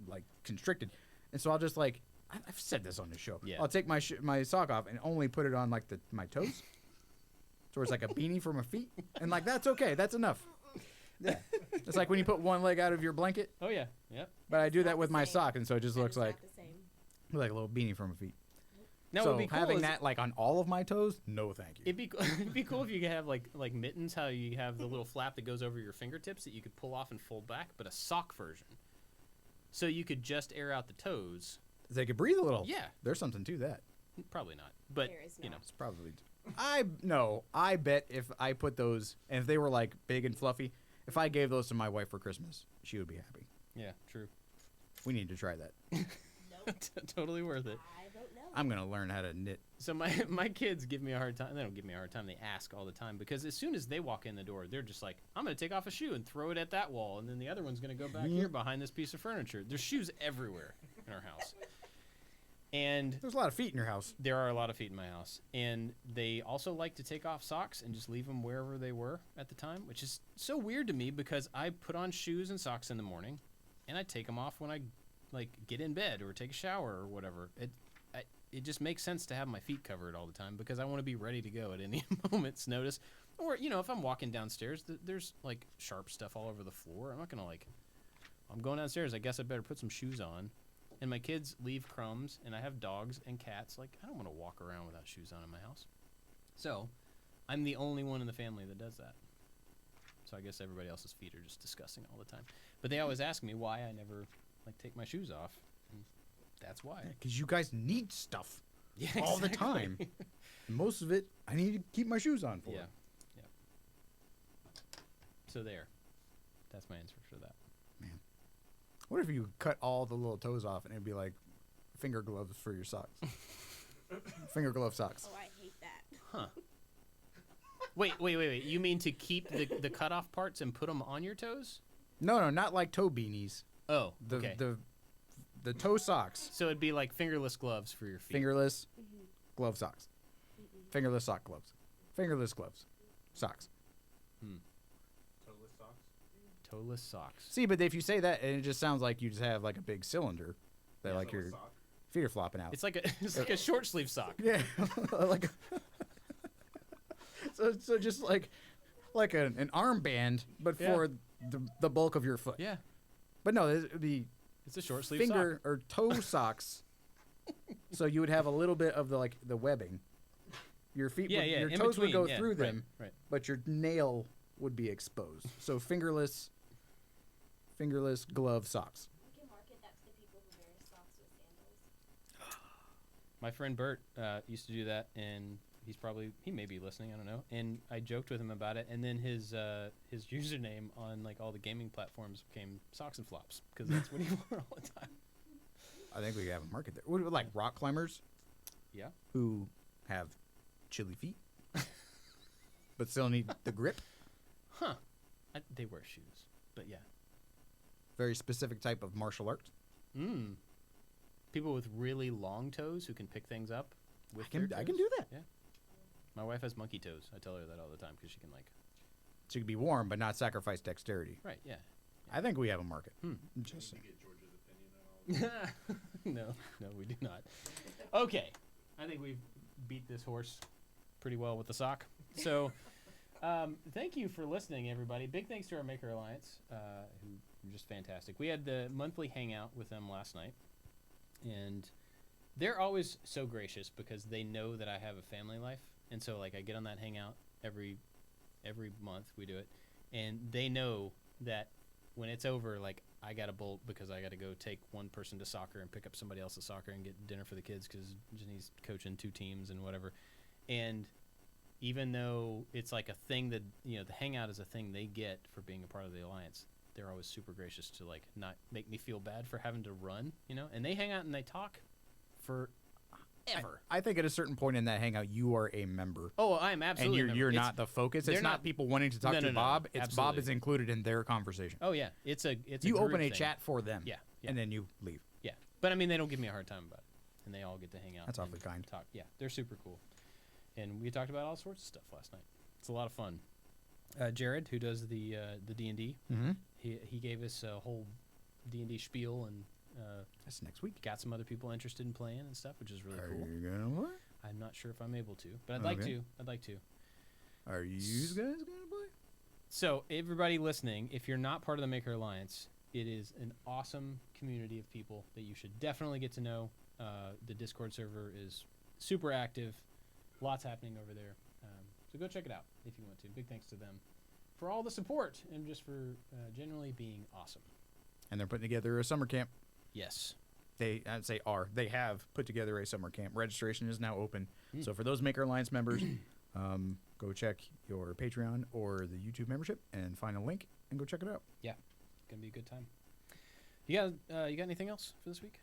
like constricted, and so I'll just like I've said this on the show. Yeah. I'll take my sock off and only put it on like my toes, so it's like a beanie for my feet, and like that's okay. That's enough. Yeah, it's like when you put one leg out of your blanket, Oh yeah. Yep. but I do It's that not with the my same. sock, and so it just That looks is like not the same. a little beanie for my feet. Now so what would be cool having is that like on all of my toes, no thank you. it'd be cool if you could have like mittens, how you have the little flap that goes over your fingertips that you could pull off and fold back, but a sock version. So you could just air out the toes. They could breathe a little. Yeah. There's something to that. Probably not. But There is you know. not. It's probably. I bet if I put those, and if they were like big and fluffy, if I gave those to my wife for Christmas, she would be happy. Yeah, true. We need to try that. Nope. Totally worth it. I don't know. I'm gonna learn how to knit. So my kids give me a hard time. They don't give me a hard time. They ask all the time because as soon as they walk in the door, they're just like, I'm going to take off a shoe and throw it at that wall. And then the other one's going to go back here behind this piece of furniture. There's shoes everywhere in our house. And There's a lot of feet in your house. there are a lot of feet in my house. And they also like to take off socks and just leave them wherever they were at the time, which is so weird to me because I put on shoes and socks in the morning and I take them off when I like get in bed or take a shower or whatever. It just makes sense to have my feet covered all the time because I want to be ready to go at any moment's notice. Or, you know, if I'm walking downstairs, there's like sharp stuff all over the floor. I'm not going to I'm going downstairs. I guess I better put some shoes on. And my kids leave crumbs, and I have dogs and cats. Like, I don't want to walk around without shoes on in my house. So, I'm the only one in the family that does that. So I guess everybody else's feet are just disgusting all the time. But they always ask me why I never like take my shoes off. And that's why. Because you guys need stuff Yeah, all the exactly. time. And most of it, I need to keep my shoes on for. Yeah. Yeah. So there. That's my answer for that. What if you cut all the little toes off and it'd be like finger gloves for your socks? Finger glove socks. Oh, I hate that. Huh. Wait. You mean to keep the cutoff parts and put them on your toes? No, not like toe beanies. Oh, The okay. the toe socks. So it'd be like fingerless gloves for your feet. Fingerless glove socks. Fingerless sock gloves. Fingerless gloves. Socks. Toeless socks. Toeless socks. See, but if you say that, and it just sounds like you just have like a big cylinder that like Toeless your sock. feet are flopping out. It's like a short sleeve sock. Yeah, like So just like an armband, but Yeah. for the bulk of your foot. Yeah, But no, it would be it's a short sleeve finger or toe socks. So you would have a little bit of the webbing. Your feet, Yeah, would, yeah. your in toes between, would go yeah, through right, them, Right. but your nail would be exposed. So fingerless glove socks. We can market that to the people who wear socks with sandals. My friend Bert used to do that, and he may be listening. I don't know. And I joked with him about it, and then his username on like all the gaming platforms became socks and flops because that's what he wore all the time. I think we have a market there. What, like rock climbers Yeah. who have chilly feet, but still need the grip. Huh. They wear shoes, but yeah. Very specific type of martial arts. Mm. People with really long toes who can pick things up with I can their do toes. that. Yeah. My wife has monkey toes. I tell her that all the time because she can like. So you can be warm, but not sacrifice dexterity. Right. Yeah. I think we have a market. Hmm. Just Can we get George's opinion on all this? No, we do not. Okay, I think we've beat this horse pretty well with the sock. So, thank you for listening, everybody. Big thanks to our Maker Alliance, who are just fantastic. We had the monthly hangout with them last night, and they're always so gracious because they know that I have a family life, and so like I get on that hangout every month. We do it, and they know that when it's over, like I got to bolt because I got to go take one person to soccer and pick up somebody else's soccer and get dinner for the kids because Jenny's coaching 2 teams and whatever. And even though it's like a thing that, the hangout is a thing they get for being a part of the alliance, they're always super gracious to like not make me feel bad for having to run, and they hang out and they talk for ever. I think at a certain point in that hangout, you are a member. Oh, I am absolutely. And you're not the focus. they're It's not not- people wanting to talk No, to no, no, Bob. no. It's Bob Absolutely. is included in their conversation. Oh yeah, it's a You open group a thing. chat for them. Yeah, yeah. And then you leave. Yeah, but I mean, they don't give me a hard time about it, and they all get to hang out. That's and awfully kind. Talk. Yeah, they're super cool, and we talked about all sorts of stuff last night. It's a lot of fun. Jared, who does the D&D, Mm-hmm. he gave us a whole D&D spiel and That's next week. got some other people interested in playing and stuff, which is really Are cool. you gonna what? I'm not sure if I'm able to, but I'd like Okay. to. I'd like to. Are you guys gonna play? So, everybody listening, if you're not part of the Maker Alliance, it is an awesome community of people that you should definitely get to know. The Discord server is super active. Lots happening over there. So go check it out if you want to. Big thanks to them for all the support and just for generally being awesome. And they're putting together a summer camp. Yes. They have put together a summer camp. Registration is now open. Hmm. So for those Maker Alliance members, go check your Patreon or the YouTube membership and find a link and go check it out. Gonna be a good time. You got anything else for this week?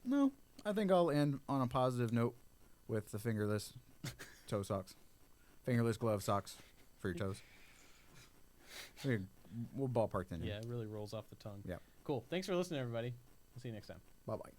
No, I think I'll end on a positive note with the fingerless toe socks. Fingerless glove socks for your toes. We'll ballpark that in. Yeah, it really rolls off the tongue. Yep. Cool. Thanks for listening, everybody. We'll see you next time. Bye-bye.